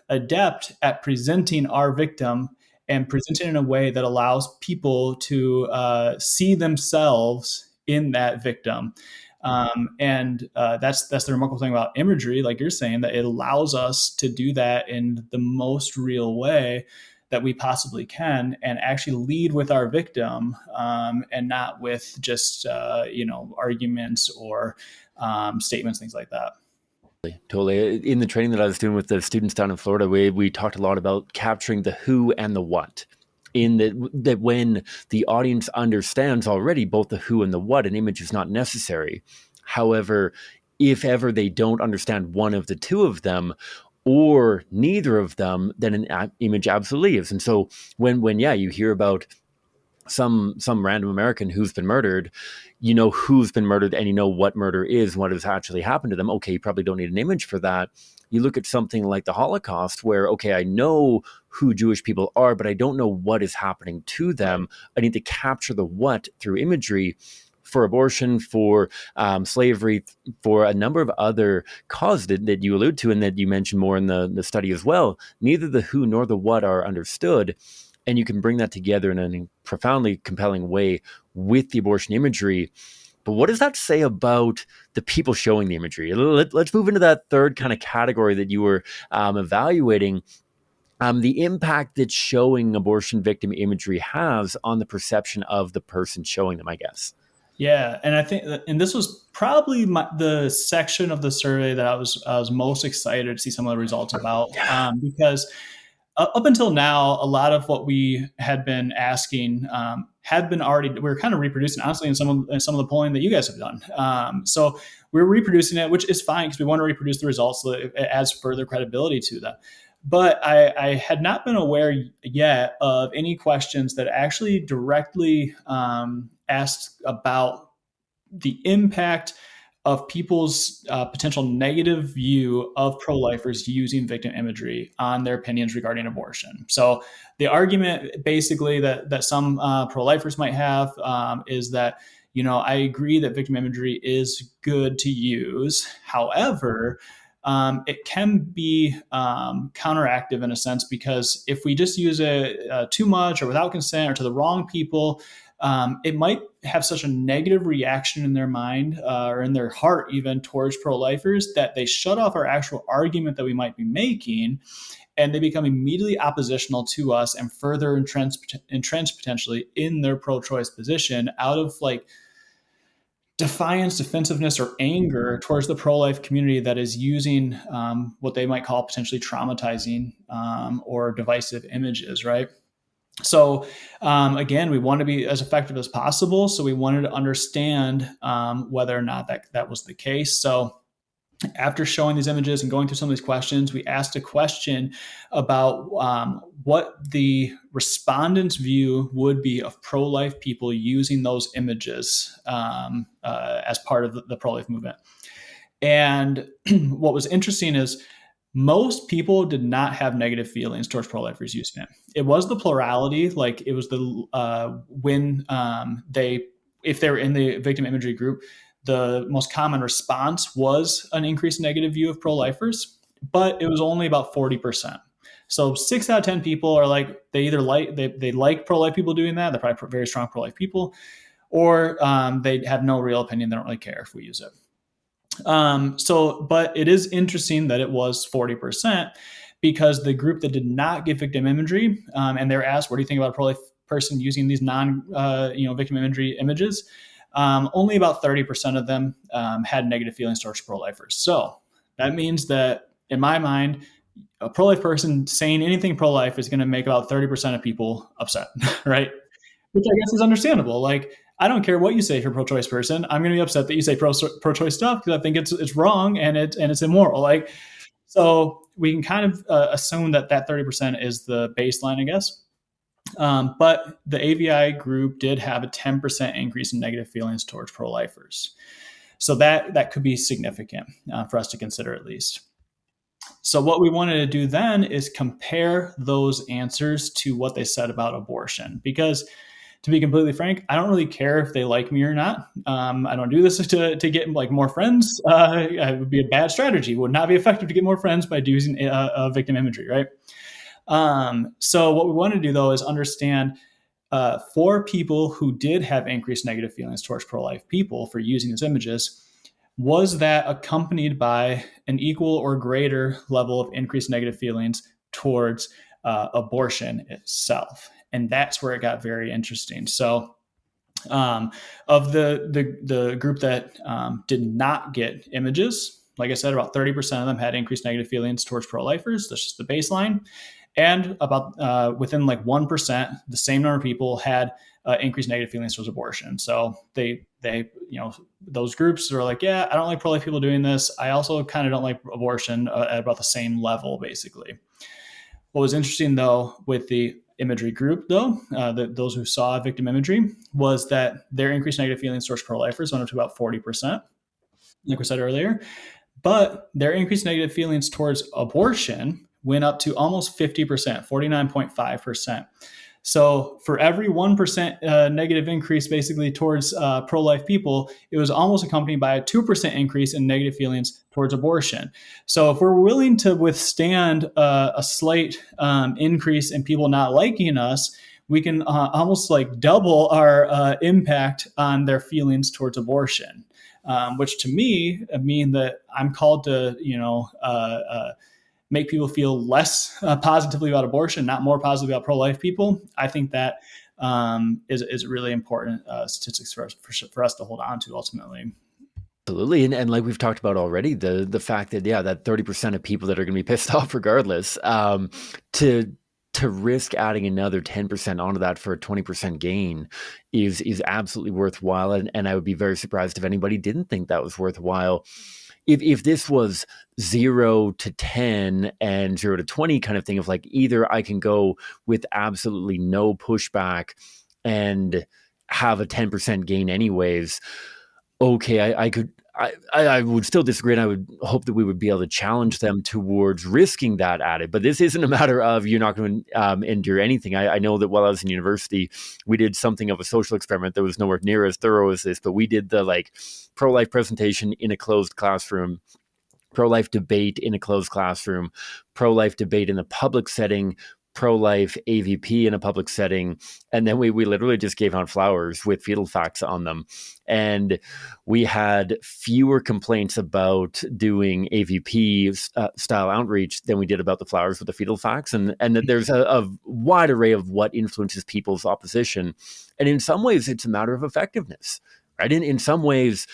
adept at presenting our victim and presenting in a way that allows people to see themselves in that victim. That's the remarkable thing about imagery, like you're saying, that it allows us to do that in the most real way that we possibly can, and actually lead with our victim, and not with just arguments or statements, things like that. Totally. In the training that I was doing with the students down in Florida, we talked a lot about capturing the who and the what. In that when the audience understands already both the who and the what, an image is not necessary. However, if ever they don't understand one of the two of them, or neither of them, then an image absolutely is. And so when you hear about some random American who's been murdered, you know who's been murdered and you know what murder is, what has actually happened to them. Okay, you probably don't need an image for that. You look at something like the Holocaust where, okay, I know who Jewish people are, but I don't know what is happening to them. I need to capture the what through imagery. For abortion, for slavery, for a number of other causes that you allude to and that you mentioned more in the study as well, neither the who nor the what are understood. and you can bring that together in a profoundly compelling way with the abortion imagery. But what does that say about the people showing the imagery? Let's move into that third kind of category that you were evaluating. The impact that showing abortion victim imagery has on the perception of the person showing them, I guess. Yeah, and I think, and this was probably the section of the survey that I was most excited to see some of the results about, because up until now, a lot of what we had been asking had been already, we were kind of reproducing, honestly, in some of the polling that you guys have done. So we're reproducing it, which is fine because we want to reproduce the results so that it adds further credibility to them. But I had not been aware yet of any questions that actually directly asked about the impact of people's potential negative view of pro-lifers using victim imagery on their opinions regarding abortion. So the argument basically that some pro-lifers might have is that, I agree that victim imagery is good to use. However, it can be counteractive in a sense, because if we just use it too much or without consent or to the wrong people, it might have such a negative reaction in their mind or in their heart even towards pro-lifers that they shut off our actual argument that we might be making, and they become immediately oppositional to us and further entrenched potentially in their pro-choice position out of like defiance, defensiveness, or anger towards the pro-life community that is using what they might call potentially traumatizing or divisive images, right? So again, we want to be as effective as possible. So we wanted to understand whether or not that was the case. So after showing these images and going through some of these questions, we asked a question about what the respondents' view would be of pro-life people using those images as part of the pro-life movement. And what was interesting is most people did not have negative feelings towards pro-lifers using it. It was the plurality, like it was the when if they were in the victim imagery group, the most common response was an increased negative view of pro-lifers, but it was only about 40%. So 6 out of 10 people are like, they either they like pro-life people doing that, they're probably very strong pro-life people, or they have no real opinion, they don't really care if we use it. But it is interesting that it was 40%, because the group that did not get victim imagery, and they're asked, what do you think about a pro-life person using these victim imagery images? Only about 30% of them had negative feelings towards pro-lifers. So that means that, in my mind, a pro-life person saying anything pro-life is going to make about 30% of people upset, right? Which I guess is understandable. Like, I don't care what you say if you're a pro-choice person. I'm going to be upset that you say pro-choice stuff because I think it's wrong and it's immoral. Like, so we can kind of assume that 30% is the baseline, I guess. But the AVI group did have a 10% increase in negative feelings towards pro-lifers. So that could be significant for us to consider, at least. So what we wanted to do then is compare those answers to what they said about abortion, because, to be completely frank, I don't really care if they like me or not. I don't do this to get like more friends. It would be a bad strategy. It would not be effective to get more friends by using a victim imagery, right? So what we want to do, though, is understand for people who did have increased negative feelings towards pro-life people for using these images, was that accompanied by an equal or greater level of increased negative feelings towards abortion itself? And that's where it got very interesting. So of the group that did not get images, like I said, about 30% of them had increased negative feelings towards pro-lifers. That's just the baseline. And about within like 1%, the same number of people had increased negative feelings towards abortion. So they those groups are like, yeah, I don't like pro-life people doing this. I also kind of don't like abortion at about the same level, basically. What was interesting, though, with the imagery group, though, those who saw victim imagery, was that their increased negative feelings towards pro-lifers went up to about 40%, like we said earlier. But their increased negative feelings towards abortion went up to almost 50%, 49.5%. So for every 1% negative increase basically towards pro-life people, it was almost accompanied by a 2% increase in negative feelings towards abortion. So if we're willing to withstand a slight increase in people not liking us, we can almost like double our impact on their feelings towards abortion. Which to me mean that I'm called to, make people feel less positively about abortion, not more positively about pro-life people. I think that is really important statistics for us to hold on to ultimately. Absolutely. And like we've talked about already, the fact that, yeah, that 30% of people that are going to be pissed off regardless, to risk adding another 10% onto that for a 20% gain is absolutely worthwhile. And I would be very surprised if anybody didn't think that was worthwhile. If this was 0 to 10 and 0 to 20 kind of thing, of like, either I can go with absolutely no pushback and have a 10% gain anyways, okay, I would still disagree, and I would hope that we would be able to challenge them towards risking that added. But this isn't a matter of you're not going to endure anything. I know that while I was in university, we did something of a social experiment that was nowhere near as thorough as this, but we did the like pro-life presentation in a closed classroom, pro-life debate in a closed classroom, pro-life debate in a public setting, pro-life AVP in a public setting, and then we literally just gave out flowers with fetal facts on them. And we had fewer complaints about doing AVP style outreach than we did about the flowers with the fetal facts. And that there's a wide array of what influences people's opposition. And in some ways, it's a matter of effectiveness, right? In some ways,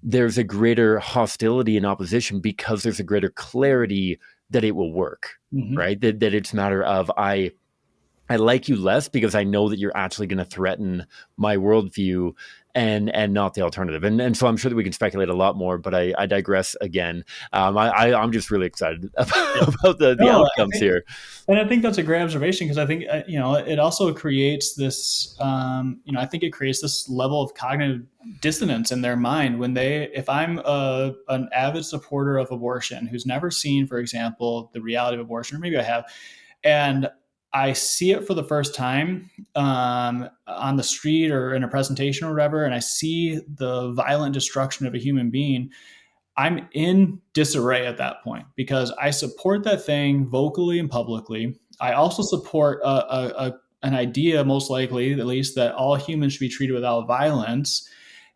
there's a greater hostility and opposition because there's a greater clarity that it will work, right? That it's a matter of I like you less because I know that you're actually going to threaten my worldview and not the alternative. And so I'm sure that we can speculate a lot more, but I digress again. I'm just really excited about the outcomes here. And I think that's a great observation because I think, it also creates this, I think it creates this level of cognitive dissonance in their mind when if I'm an avid supporter of abortion who's never seen, for example, the reality of abortion, or maybe I have, and I see it for the first time on the street or in a presentation or whatever, and I see the violent destruction of a human being, I'm in disarray at that point because I support that thing vocally and publicly. I also support an idea, most likely, at least, that all humans should be treated without violence.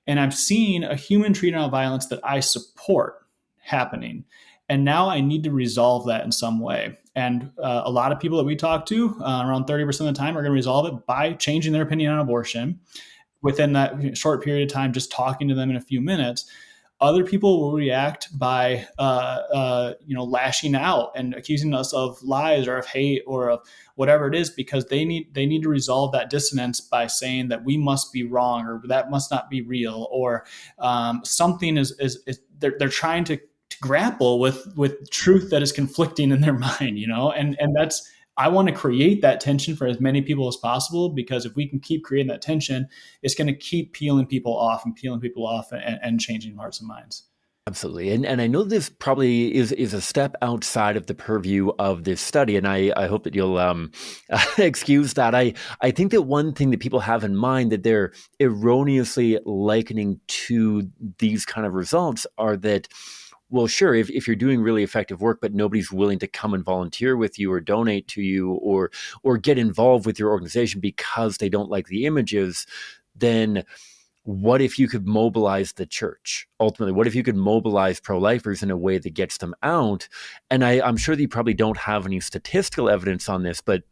And I'm seeing a human treated without violence that I support happening. And now I need to resolve that in some way. And a lot of people that we talk to, around 30% of the time, are going to resolve it by changing their opinion on abortion within that short period of time, just talking to them in a few minutes. Other people will react by, lashing out and accusing us of lies or of hate or of whatever it is, because they need to resolve that dissonance by saying that we must be wrong or that must not be real, or something is they're trying to grapple with truth that is conflicting in their mind, and that's, I want to create that tension for as many people as possible, because if we can keep creating that tension, it's going to keep peeling people off and changing hearts and minds. Absolutely. And I know this probably is a step outside of the purview of this study, and I hope that you'll excuse that. I think that one thing that people have in mind that they're erroneously likening to these kind of results are that, well, sure, if you're doing really effective work, but nobody's willing to come and volunteer with you or donate to you or get involved with your organization because they don't like the images, then what if you could mobilize the church? Ultimately, what if you could mobilize pro-lifers in a way that gets them out? And I'm sure that you probably don't have any statistical evidence on this, but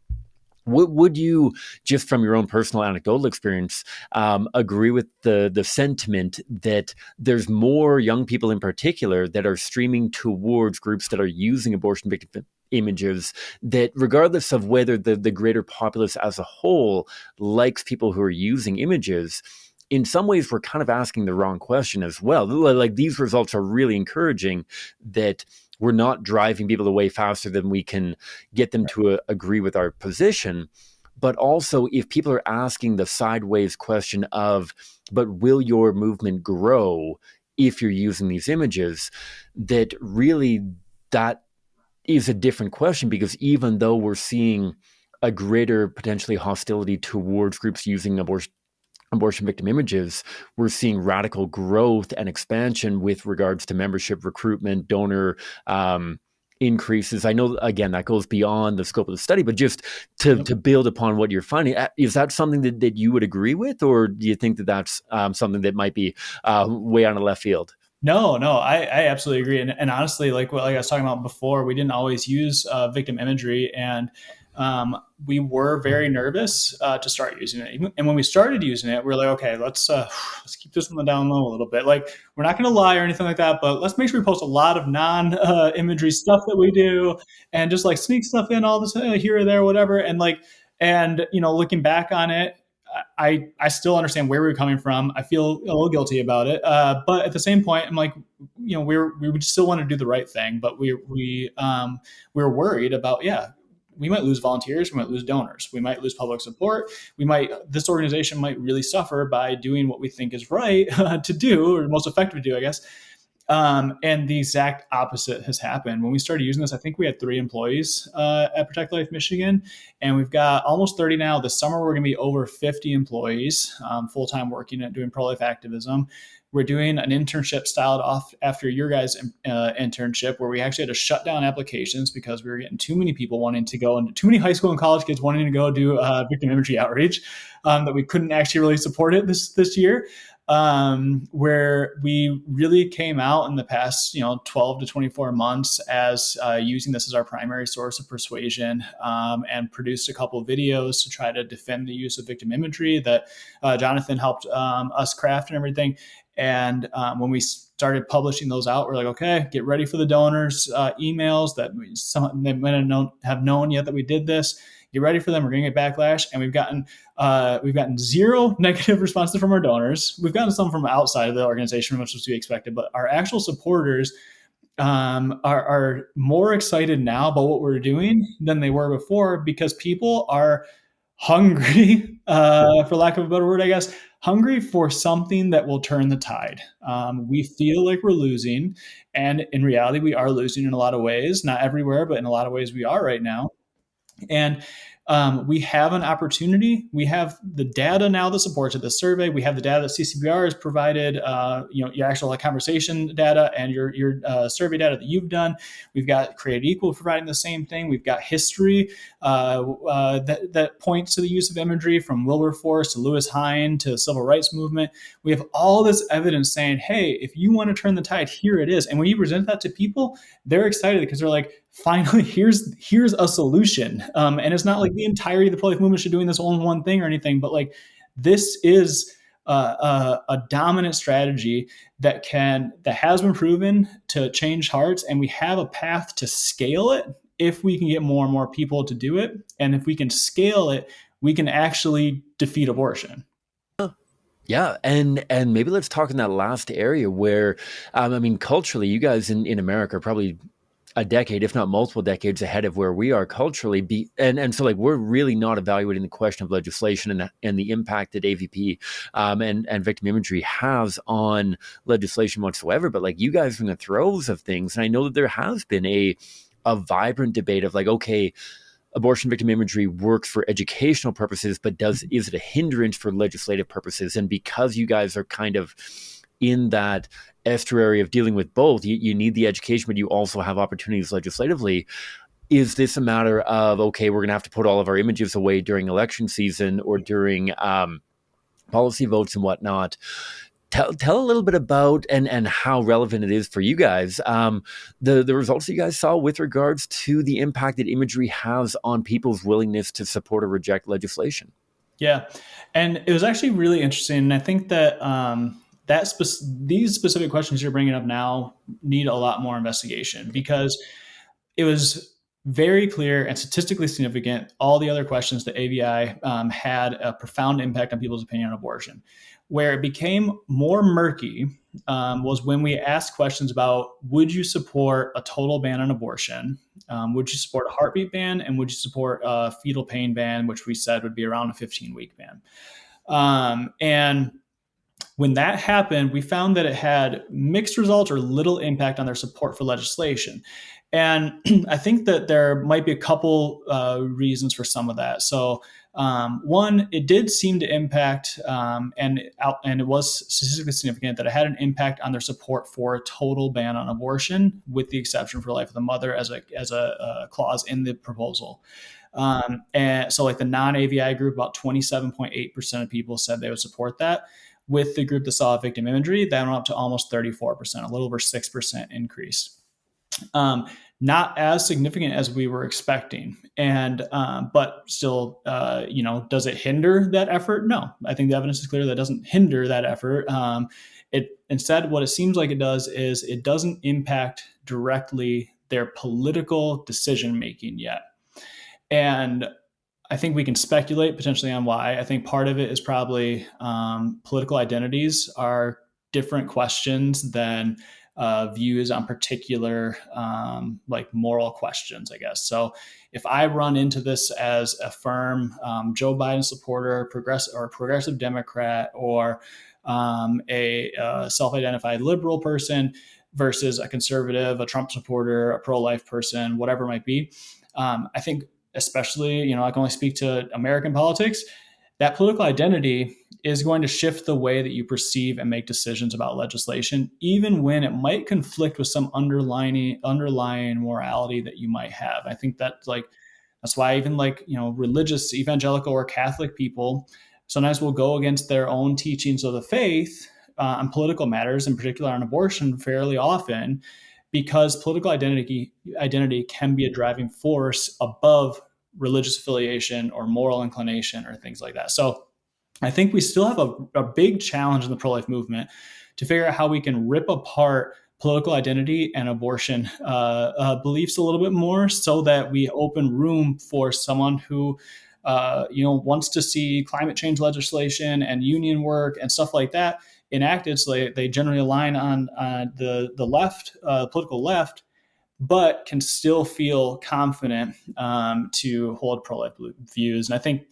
would you, just from your own personal anecdotal experience, agree with the sentiment that there's more young people in particular that are streaming towards groups that are using abortion victim images, that regardless of whether the greater populace as a whole likes people who are using images, in some ways we're kind of asking the wrong question as well? Like, these results are really encouraging that we're not driving people away faster than we can get them to agree with our position. But also, if people are asking the sideways question of, but will your movement grow if you're using these images, that really that is a different question, because even though we're seeing a greater potentially hostility towards groups using abortion victim images, we're seeing radical growth and expansion with regards to membership, recruitment, donor increases. I know, again, that goes beyond the scope of the study, but just to build upon what you're finding, is that something that you would agree with, or do you think that that's something that might be way on the left field? No, I absolutely agree. And honestly, like I was talking about before, we didn't always use victim imagery, and we were very nervous to start using it. And when we started using it, we were like, okay, let's keep this on the down low a little bit. Like, we're not going to lie or anything like that, but let's make sure we post a lot of non imagery stuff that we do, and just like sneak stuff in all this here or there, whatever. And looking back on it, I still understand where we were coming from. I feel a little guilty about it, but at the same point, I'm like, we would still want to do the right thing, but we're worried about, we might lose volunteers, we might lose donors, we might lose public support, this organization might really suffer by doing what we think is right to do, or most effective to do, I guess. And the exact opposite has happened. When we started using this, I think we had 3 employees at Protect Life Michigan, and we've got almost 30 now. This summer, we're going to be over 50 employees full-time working at doing pro-life activism. We're doing an internship styled off after your guys' internship, where we actually had to shut down applications because we were getting too many people wanting to go, and too many high school and college kids wanting to go do victim imagery outreach, that we couldn't actually really support it this year. Where we really came out in the past, 12 to 24 months as using this as our primary source of persuasion, and produced a couple of videos to try to defend the use of victim imagery that Jonathan helped us craft and everything. And when we started publishing those out, we're like, okay, get ready for the donors' emails that they might have known yet that we did this. Get ready for them. We're going to get backlash, and we've gotten 0 negative responses from our donors. We've gotten some from outside of the organization, which was to be expected, but our actual supporters are more excited now about what we're doing than they were before, because people are hungry, for lack of a better word, I guess, hungry for something that will turn the tide. We feel like we're losing, and in reality, we are losing in a lot of ways. Not everywhere, but in a lot of ways we are right now. And we have an opportunity. We have the data now that supports it, the survey. We have the data that CCBR has provided, your actual conversation data and your survey data that you've done. We've got Created Equal providing the same thing. We've got history that points to the use of imagery, from Wilberforce to Lewis Hine to the Civil Rights Movement. We have all this evidence saying, hey, if you want to turn the tide, here it is. And when you present that to people, they're excited because they're like, finally, here's a solution. And it's not like the entirety of the pro-life movement should doing this all in one thing or anything, but like, this is a dominant strategy that has been proven to change hearts, and we have a path to scale it if we can get more and more people to do it. And if we can scale it, we can actually defeat abortion. Yeah, and maybe let's talk in that last area where, culturally, you guys in America are probably a decade, if not multiple decades ahead of where we are culturally. So like, we're really not evaluating the question of legislation and the impact that AVP and victim imagery has on legislation whatsoever. But like, you guys are in the throes of things, and I know that there has been a vibrant debate of like, okay, abortion victim imagery works for educational purposes, but is it a hindrance for legislative purposes? And because you guys are kind of in that estuary of dealing with both, you need the education, but you also have opportunities legislatively. Is this a matter of, okay, we're going to have to put all of our images away during election season or during policy votes and whatnot? Tell a little bit about and how relevant it is for you guys, the results that you guys saw with regards to the impact that imagery has on people's willingness to support or reject legislation. Yeah, and it was actually really interesting. And I think that these specific questions you're bringing up now need a lot more investigation, because it was very clear and statistically significant. All the other questions that ABI had a profound impact on people's opinion on abortion. Where it became more murky was when we asked questions about, would you support a total ban on abortion? Would you support a heartbeat ban? And would you support a fetal pain ban, which we said would be around a 15-week ban? And When that happened, we found that it had mixed results or little impact on their support for legislation. And I think that there might be a couple reasons for some of that. So, one, it did seem to impact, and it was statistically significant that it had an impact on their support for a total ban on abortion, with the exception for life of the mother as a clause in the proposal. And so, like the non-AVI group, about 27.8% of people said they would support that. With the group that saw victim imagery, that went up to almost 34%, a little over 6% increase. Not as significant as we were expecting, and but still, does it hinder that effort? No, I think the evidence is clear that it doesn't hinder that effort. It instead, what it seems like it does is it doesn't impact directly their political decision making yet, and I think we can speculate potentially on why. I think part of it is probably political identities are different questions than views on particular like moral questions, I guess. So if I run into this as a firm Joe Biden supporter, progressive Democrat, or a self-identified liberal person versus a conservative, a Trump supporter, a pro-life person, whatever it might be, I think especially, I can only speak to American politics, that political identity is going to shift the way that you perceive and make decisions about legislation, even when it might conflict with some underlying morality that you might have. I think that's why even religious evangelical or Catholic people sometimes will go against their own teachings of the faith on political matters, in particular on abortion, fairly often, because political identity can be a driving force above religious affiliation or moral inclination or things like that. So I think we still have a big challenge in the pro-life movement to figure out how we can rip apart political identity and abortion beliefs a little bit more, so that we open room for someone who wants to see climate change legislation and union work and stuff like that enacted, so they generally align on the left, political left, but can still feel confident to hold pro-life views. And I think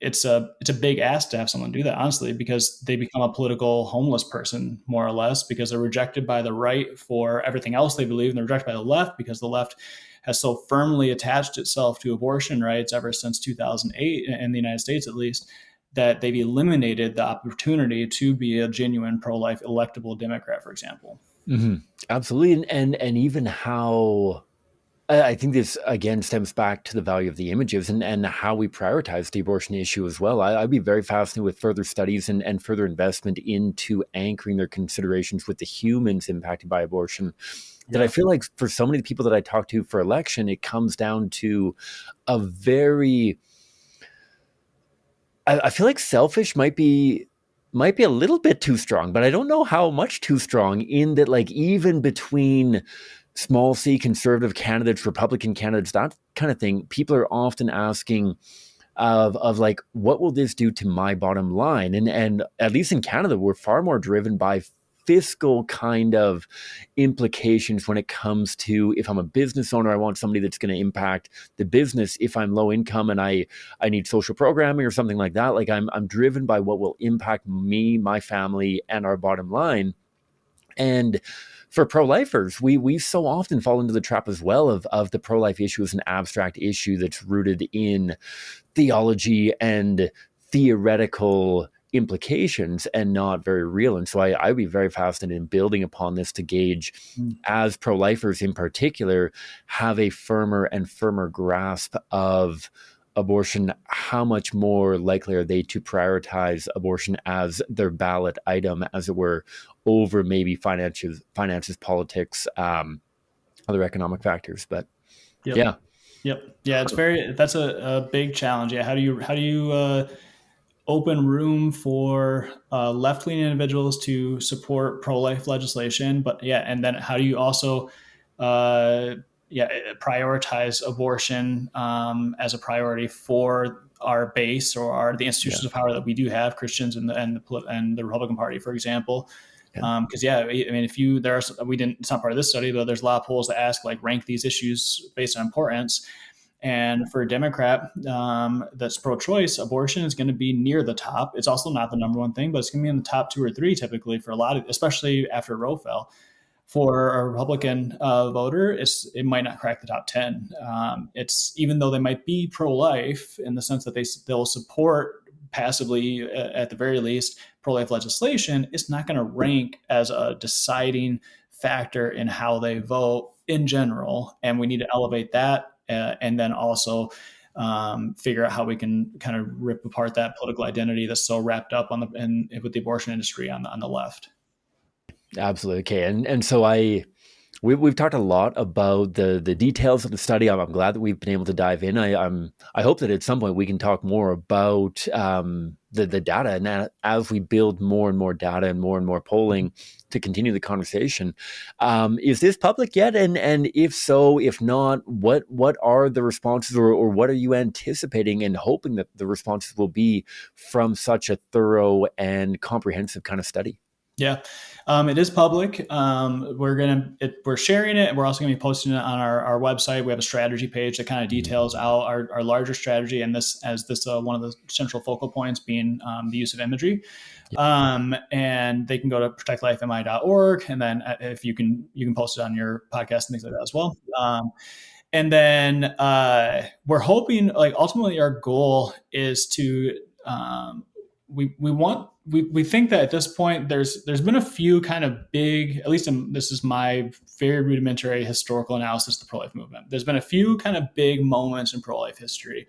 it's a big ask to have someone do that, honestly, because they become a political homeless person, more or less, because they're rejected by the right for everything else they believe, and they're rejected by the left because the left has so firmly attached itself to abortion rights ever since 2008, in the United States at least, that they've eliminated the opportunity to be a genuine pro-life electable Democrat, for example. Mm-hmm. Absolutely. And even how I think this again stems back to the value of the images and how we prioritize the abortion issue as well. I'd be very fascinated with further studies and further investment into anchoring their considerations with the humans impacted by abortion. Yeah. That I feel like for so many people that I talk to for election, it comes down to a very, I feel like selfish might be a little bit too strong, but I don't know how much too strong, in that, like, even between small c conservative candidates, Republican candidates, that kind of thing, people are often asking of like, what will this do to my bottom line? And at least in Canada, we're far more driven by fiscal kind of implications when it comes to, if I'm a business owner, I want somebody that's going to impact the business. If I'm low income and I need social programming or something like that, like I'm driven by what will impact me, my family, and our bottom line. And for pro-lifers, we so often fall into the trap as well of the pro-life issue as an abstract issue that's rooted in theology and theoretical implications and not very real. And so I would be very fascinated in building upon this to gauge, as pro-lifers in particular have a firmer and firmer grasp of abortion, how much more likely are they to prioritize abortion as their ballot item, as it were, over maybe finances, politics, other economic factors. But Yep. Yeah, that's a big challenge. Yeah, how do you open room for left-leaning individuals to support pro-life legislation? But yeah, and then how do you also prioritize abortion as a priority for our base, or the institutions of power that we do have, Christians and the Republican Party, for example? Because I mean, it's not part of this study, but there's a lot of polls that ask, like, rank these issues based on importance. And for a Democrat that's pro-choice, abortion is going to be near the top. It's also not the number one thing, but it's going to be in the top two or three typically for a lot of, especially after Roe fell. For a Republican voter, it might not crack the top 10. It's even though they might be pro-life in the sense that they'll support passively, at the very least, pro-life legislation, it's not going to rank as a deciding factor in how they vote in general. And we need to elevate that, and then also figure out how we can kind of rip apart that political identity that's so wrapped up with the abortion industry on the left. Absolutely. Okay. And so we've talked a lot about the details of the study. I'm glad that we've been able to dive in. I hope that at some point we can talk more about the data, and as we build more and more data and more polling to continue the conversation. Is this public yet? And if so, if not, what are the responses, or what are you anticipating and hoping that the responses will be from such a thorough and comprehensive kind of study? Yeah, it is public. We're sharing it, and we're also gonna be posting it on our website. We have a strategy page that kind of details out our larger strategy, and this one of the central focal points being the use of imagery. And they can go to protectlifemi.org, and then if you can post it on your podcast and things like that as well. And then we're hoping, like, ultimately our goal is to we think that at this point there's been a few kind of big, at least this is my very rudimentary historical analysis of the pro-life movement. There's been a few kind of big moments in pro-life history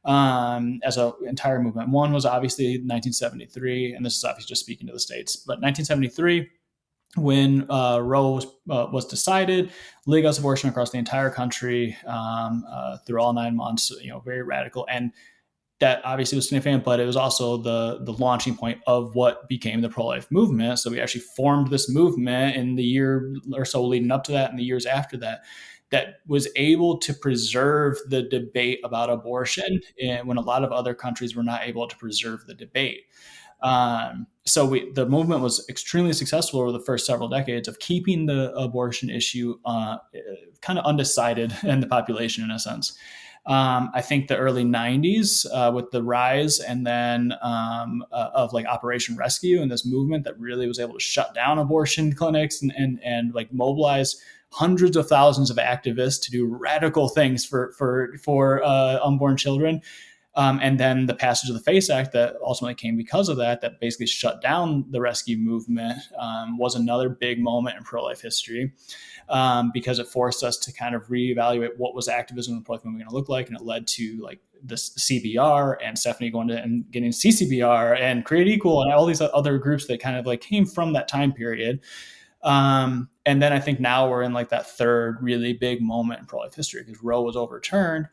as an entire movement. One was obviously 1973, and this is obviously just speaking to the States, but 1973, when Roe was decided, legalized abortion across the entire country through all 9 months, very radical. And that obviously was significant, but it was also the launching point of what became the pro-life movement. So we actually formed this movement in the year or so leading up to that and the years after that, that was able to preserve the debate about abortion, and when a lot of other countries were not able to preserve the debate. So the movement was extremely successful over the first several decades of keeping the abortion issue kind of undecided in the population, in a sense. I think the early 90s with the rise and then of like Operation Rescue and this movement that really was able to shut down abortion clinics and like mobilize hundreds of thousands of activists to do radical things for unborn children. And then the passage of the FACE Act that ultimately came because of that basically shut down the rescue movement, was another big moment in pro-life history, because it forced us to kind of reevaluate what was activism in the pro-life movement going to look like. And it led to like this CBR and Stephanie going to and getting CCBR and Create Equal and all these other groups that kind of like came from that time period. And then I think now we're in like that third really big moment in pro-life history, because Roe was overturned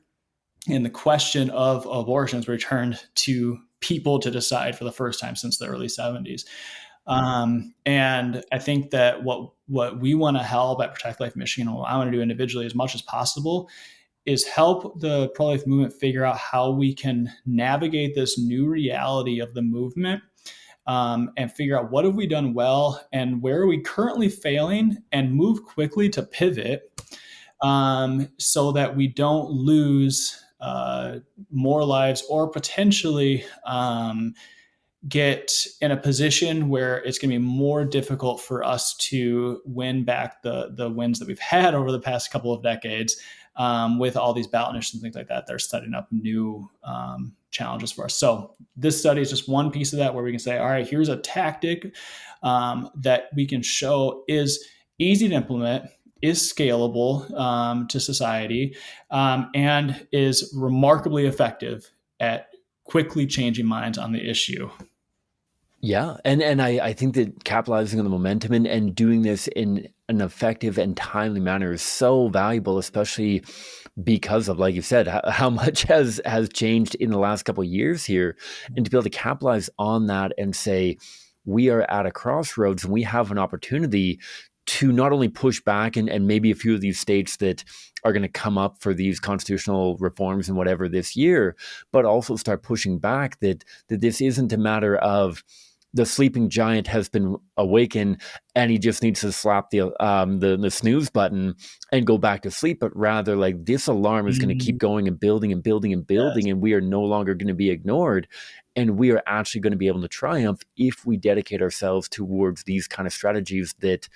and the question of abortions returned to people to decide for the first time since the early 70s. And I think that what we want to help at Protect Life Michigan, and what I want to do individually as much as possible, is help the pro-life movement figure out how we can navigate this new reality of the movement, and figure out what have we done well and where are we currently failing, and move quickly to pivot, so that we don't lose more lives, or potentially get in a position where it's going to be more difficult for us to win back the wins that we've had over the past couple of decades, with all these ballot initiatives and things like that. They're setting up new challenges for us. So this study is just one piece of that, where we can say, all right, here's a tactic that we can show is easy to implement, is scalable to society, and is remarkably effective at quickly changing minds on the issue. Yeah. And I think that capitalizing on the momentum and doing this in an effective and timely manner is so valuable, especially because of, like you said, how much has changed in the last couple of years here. And to be able to capitalize on that and say, we are at a crossroads and we have an opportunity to not only push back and maybe a few of these states that are going to come up for these constitutional reforms and whatever this year, but also start pushing back that this isn't a matter of the sleeping giant has been awakened and he just needs to slap the snooze button and go back to sleep, but rather like this alarm is going to keep Mm, going and building and building and yes. building, and we are no longer going to be ignored, and we are actually going to be able to triumph if we dedicate ourselves towards these kind of strategies that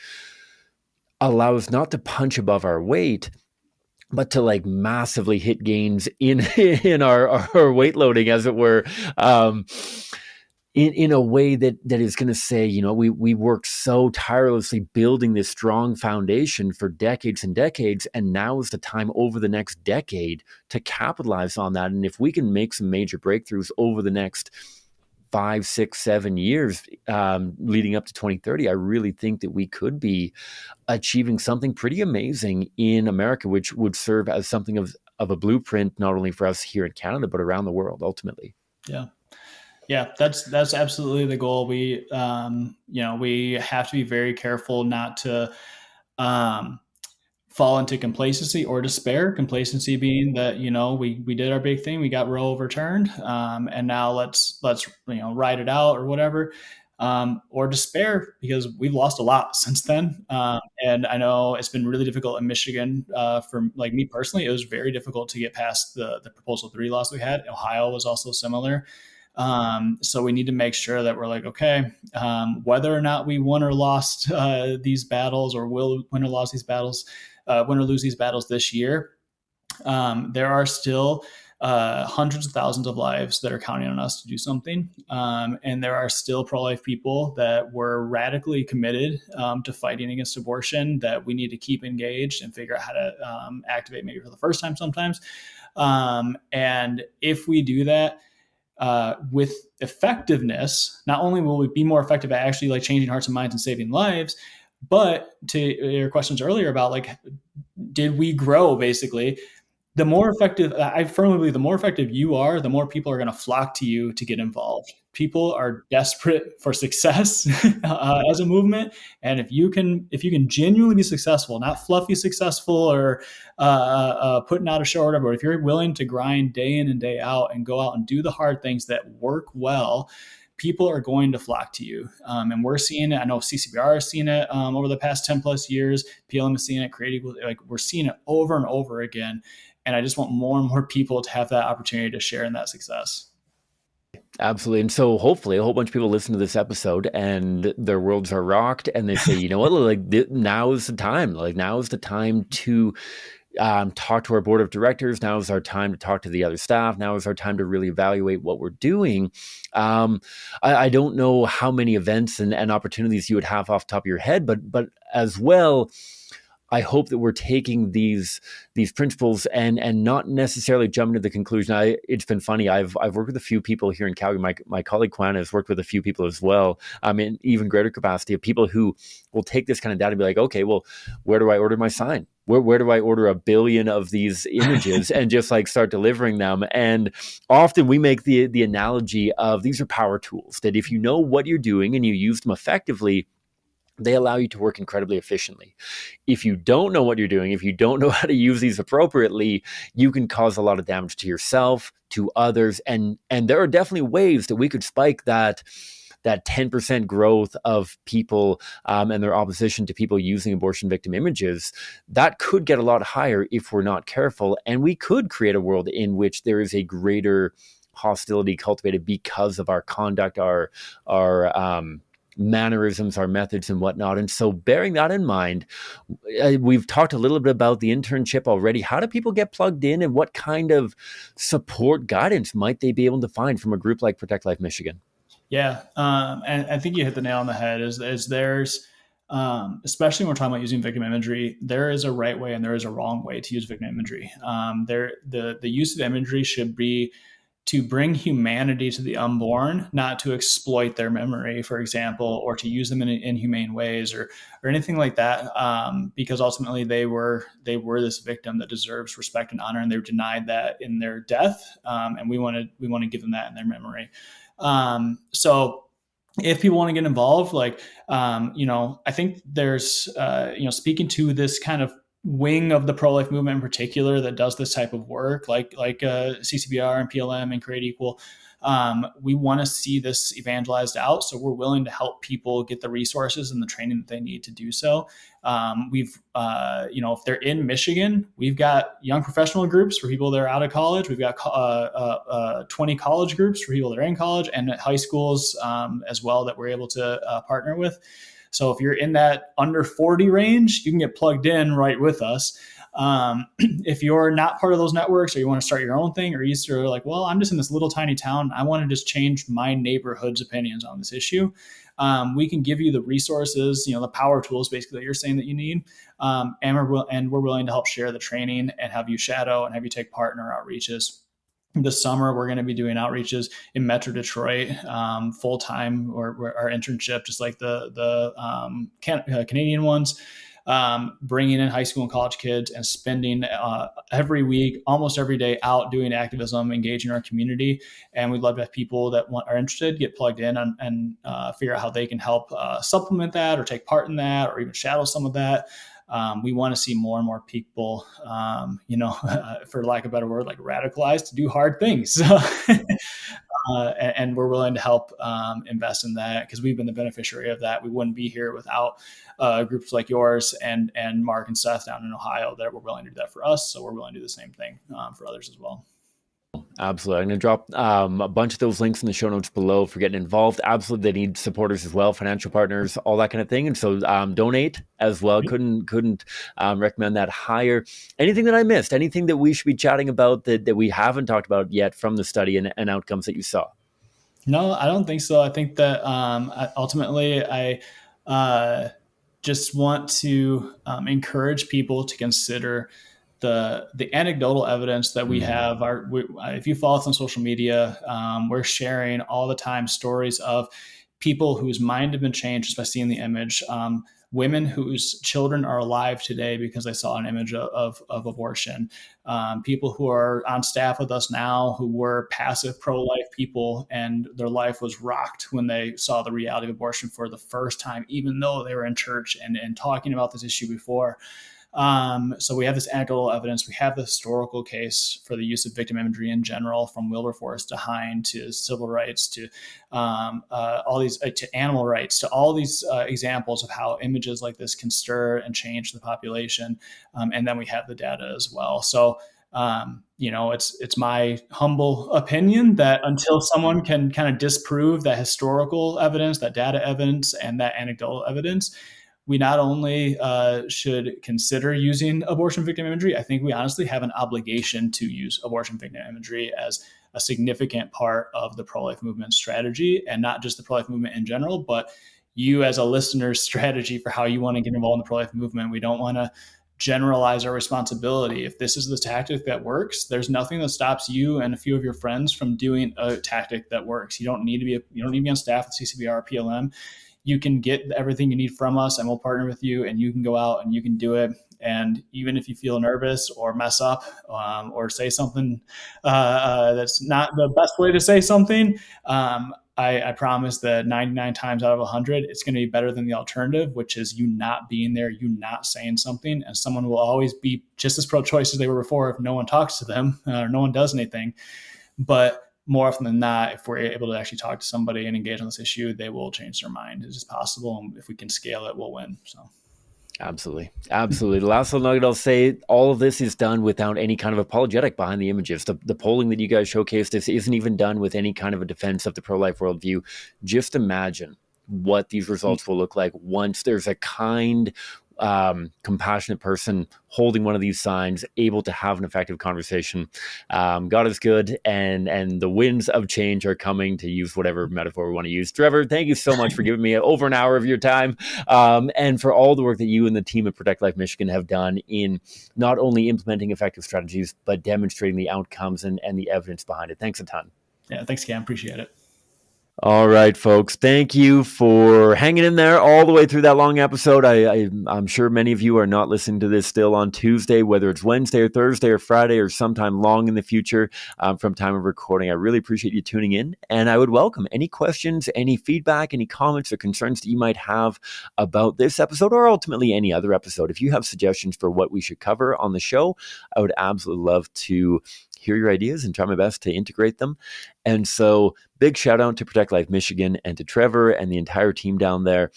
allow us not to punch above our weight, but to like massively hit gains in in our weight loading, as it were, um, in a way that is going to say, you know, we worked so tirelessly building this strong foundation for decades and decades, and now is the time over the next decade to capitalize on that. And if we can make some major breakthroughs over the next 5, 6, 7 years, leading up to 2030, I really think that we could be achieving something pretty amazing in America, which would serve as something of a blueprint, not only for us here in Canada, but around the world ultimately. Yeah. Yeah, that's absolutely the goal. We, we have to be very careful not to um, fall into complacency or despair. Complacency being that we did our big thing, we got Roe overturned, and now let's ride it out or whatever. Or despair because we've lost a lot since then. And I know it's been really difficult in Michigan. For like me personally, it was very difficult to get past the Proposal 3 laws we had. Ohio was also similar. So we need to make sure that we're like, okay, whether or not we won or lost these battles, or will win or lose these battles, win or lose these battles this year, there are still hundreds of thousands of lives that are counting on us to do something. And there are still pro-life people that were radically committed to fighting against abortion that we need to keep engaged and figure out how to activate maybe for the first time sometimes. And if we do that, with effectiveness, not only will we be more effective at actually like changing hearts and minds and saving lives, but to your questions earlier about like, did we grow basically? The more effective, I firmly believe the more effective you are, the more people are going to flock to you to get involved. People are desperate for success as a movement. And if you can genuinely be successful, not fluffy successful or putting out a show or whatever, but if you're willing to grind day in and day out and go out and do the hard things that work well, people are going to flock to you. And we're seeing it. I know CCBR has seen it over the past 10 plus years. PLM has seen it, creative, like we're seeing it over and over again. And I just want more and more people to have that opportunity to share in that success. Absolutely. And so hopefully a whole bunch of people listen to this episode and their worlds are rocked and they say, you know what, like now is the time. Like now is the time to talk to our board of directors. Now is our time to talk to the other staff. Now is our time to really evaluate what we're doing. I don't know how many events and opportunities you would have off the top of your head, but as well, I hope that we're taking these principles and not necessarily jumping to the conclusion. It's been funny. I've worked with a few people here in Calgary. My colleague Kwana has worked with a few people as well. In even greater capacity of people who will take this kind of data and be like, okay, well, where do I order my sign? Where do I order 1 billion of these images and just like start delivering them? And often we make the analogy of these are power tools that if you know what you're doing and you use them effectively, they allow you to work incredibly efficiently. If you don't know what you're doing, if you don't know how to use these appropriately, you can cause a lot of damage to yourself, to others. And there are definitely ways that we could spike that 10% growth of people and their opposition to people using abortion victim images. That could get a lot higher if we're not careful. And we could create a world in which there is a greater hostility cultivated because of our conduct, our mannerisms, our methods and whatnot. And so bearing that in mind, we've talked a little bit about the internship already. How do people get plugged in and what kind of support guidance might they be able to find from a group like Protect Life Michigan? Yeah. And I think you hit the nail on the head is there's, especially when we're talking about using victim imagery, there is a right way and there is a wrong way to use victim imagery. The use of imagery should be to bring humanity to the unborn, not to exploit their memory, for example, or to use them in inhumane ways or anything like that. Because ultimately they were this victim that deserves respect and honor, and they were denied that in their death. And we want to give them that in their memory. So if people want to get involved, like, I think there's, speaking to this kind of wing of the pro-life movement in particular that does this type of work, like CCBR and PLM and Create Equal, We want to see this evangelized out. So we're willing to help people get the resources and the training that they need to do so. If they're in Michigan, we've got young professional groups for people that are out of college. We've got 20 college groups for people that are in college, and high schools as well that we're able to partner with. So if you're in that under 40 range, you can get plugged in right with us. If you're not part of those networks, or you want to start your own thing, or you're like, well, I'm just in this little tiny town, I want to just change my neighborhood's opinions on this issue, we can give you the resources, the power tools basically that you're saying that you need, and we're willing to help share the training and have you shadow and have you take part in our outreaches. This summer, we're going to be doing outreaches in Metro Detroit, full time, or our internship, just like the Canadian ones. Bringing in high school and college kids and spending every week, almost every day, out doing activism, engaging our community. And we'd love to have people that are interested get plugged in and figure out how they can help supplement that, or take part in that, or even shadow some of that. We want to see more and more people, for lack of a better word, like radicalized to do hard things. And we're willing to help invest in that, because we've been the beneficiary of that. We wouldn't be here without groups like yours and Mark and Seth down in Ohio that were willing to do that for us. So we're willing to do the same thing for others as well. Absolutely. I'm going to drop a bunch of those links in the show notes below for getting involved. Absolutely. They need supporters as well, financial partners, all that kind of thing. And so donate as well. Couldn't recommend that higher. Anything that I missed? Anything that we should be chatting about that we haven't talked about yet from the study and outcomes that you saw? No, I don't think so. I think that ultimately I just want to encourage people to consider the anecdotal evidence that we have. If you follow us on social media, we're sharing all the time stories of people whose mind have been changed just by seeing the image. Women whose children are alive today because they saw an image of abortion. People who are on staff with us now who were passive pro-life people, and their life was rocked when they saw the reality of abortion for the first time, even though they were in church and talking about this issue before. So we have this anecdotal evidence. We have the historical case for the use of victim imagery in general, from Wilberforce to Hine to civil rights to all these to animal rights, to all these examples of how images like this can stir and change the population. And then we have the data as well. So it's my humble opinion that until someone can kind of disprove that historical evidence, that data evidence, and that anecdotal evidence, we not only should consider using abortion victim imagery, I think we honestly have an obligation to use abortion victim imagery as a significant part of the pro-life movement strategy, and not just the pro-life movement in general, but you as a listener's strategy for how you want to get involved in the pro-life movement. We don't want to generalize our responsibility. If this is the tactic that works, there's nothing that stops you and a few of your friends from doing a tactic that works. You don't need to be on staff with CCBR or PLM. You can get everything you need from us, and we'll partner with you, and you can go out and you can do it. And even if you feel nervous or mess up or say something that's not the best way to say something, I promise that 99 times out of 100, it's going to be better than the alternative, which is you not being there, you not saying something. And someone will always be just as pro-choice as they were before if no one talks to them or no one does anything. But more often than not, if we're able to actually talk to somebody and engage on this issue, they will change their mind. It's just possible. And if we can scale it, we'll win. So. Absolutely. The last little nugget I'll say, all of this is done without any kind of apologetic behind the images. The polling that you guys showcased, this isn't even done with any kind of a defense of the pro-life worldview. Just imagine what these results will look like once there's a kind, compassionate person holding one of these signs, able to have an effective conversation. God is good, and the winds of change are coming, to use whatever metaphor we want to use. Trevor, thank you so much for giving me over an hour of your time, and for all the work that you and the team at Protect Life Michigan have done in not only implementing effective strategies, but demonstrating the outcomes and the evidence behind it. Thanks a ton. Yeah, thanks, Cam. Appreciate it. All right, folks. Thank you for hanging in there all the way through that long episode. I'm sure many of you are not listening to this still on Tuesday, whether it's Wednesday or Thursday or Friday or sometime long in the future from time of recording. I really appreciate you tuning in, and I would welcome any questions, any feedback, any comments or concerns that you might have about this episode, or ultimately any other episode. If you have suggestions for what we should cover on the show, I would absolutely love to hear your ideas and try my best to integrate them. And so big shout out to Protect Life Michigan and to Trevor and the entire team down there.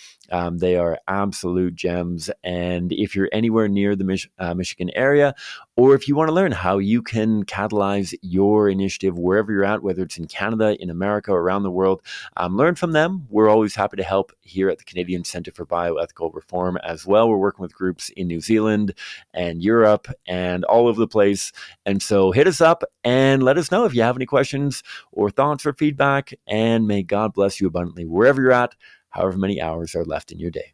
They are absolute gems. And if you're anywhere near the Michigan area, or if you want to learn how you can catalyze your initiative wherever you're at, whether it's in Canada, in America, or around the world, learn from them. We're always happy to help here at the Canadian Centre for Bioethical Reform as well. We're working with groups in New Zealand and Europe and all over the place. And so hit us up and let us know if you have any questions or thoughts or feedback. And may God bless you abundantly wherever you're at, however many hours are left in your day.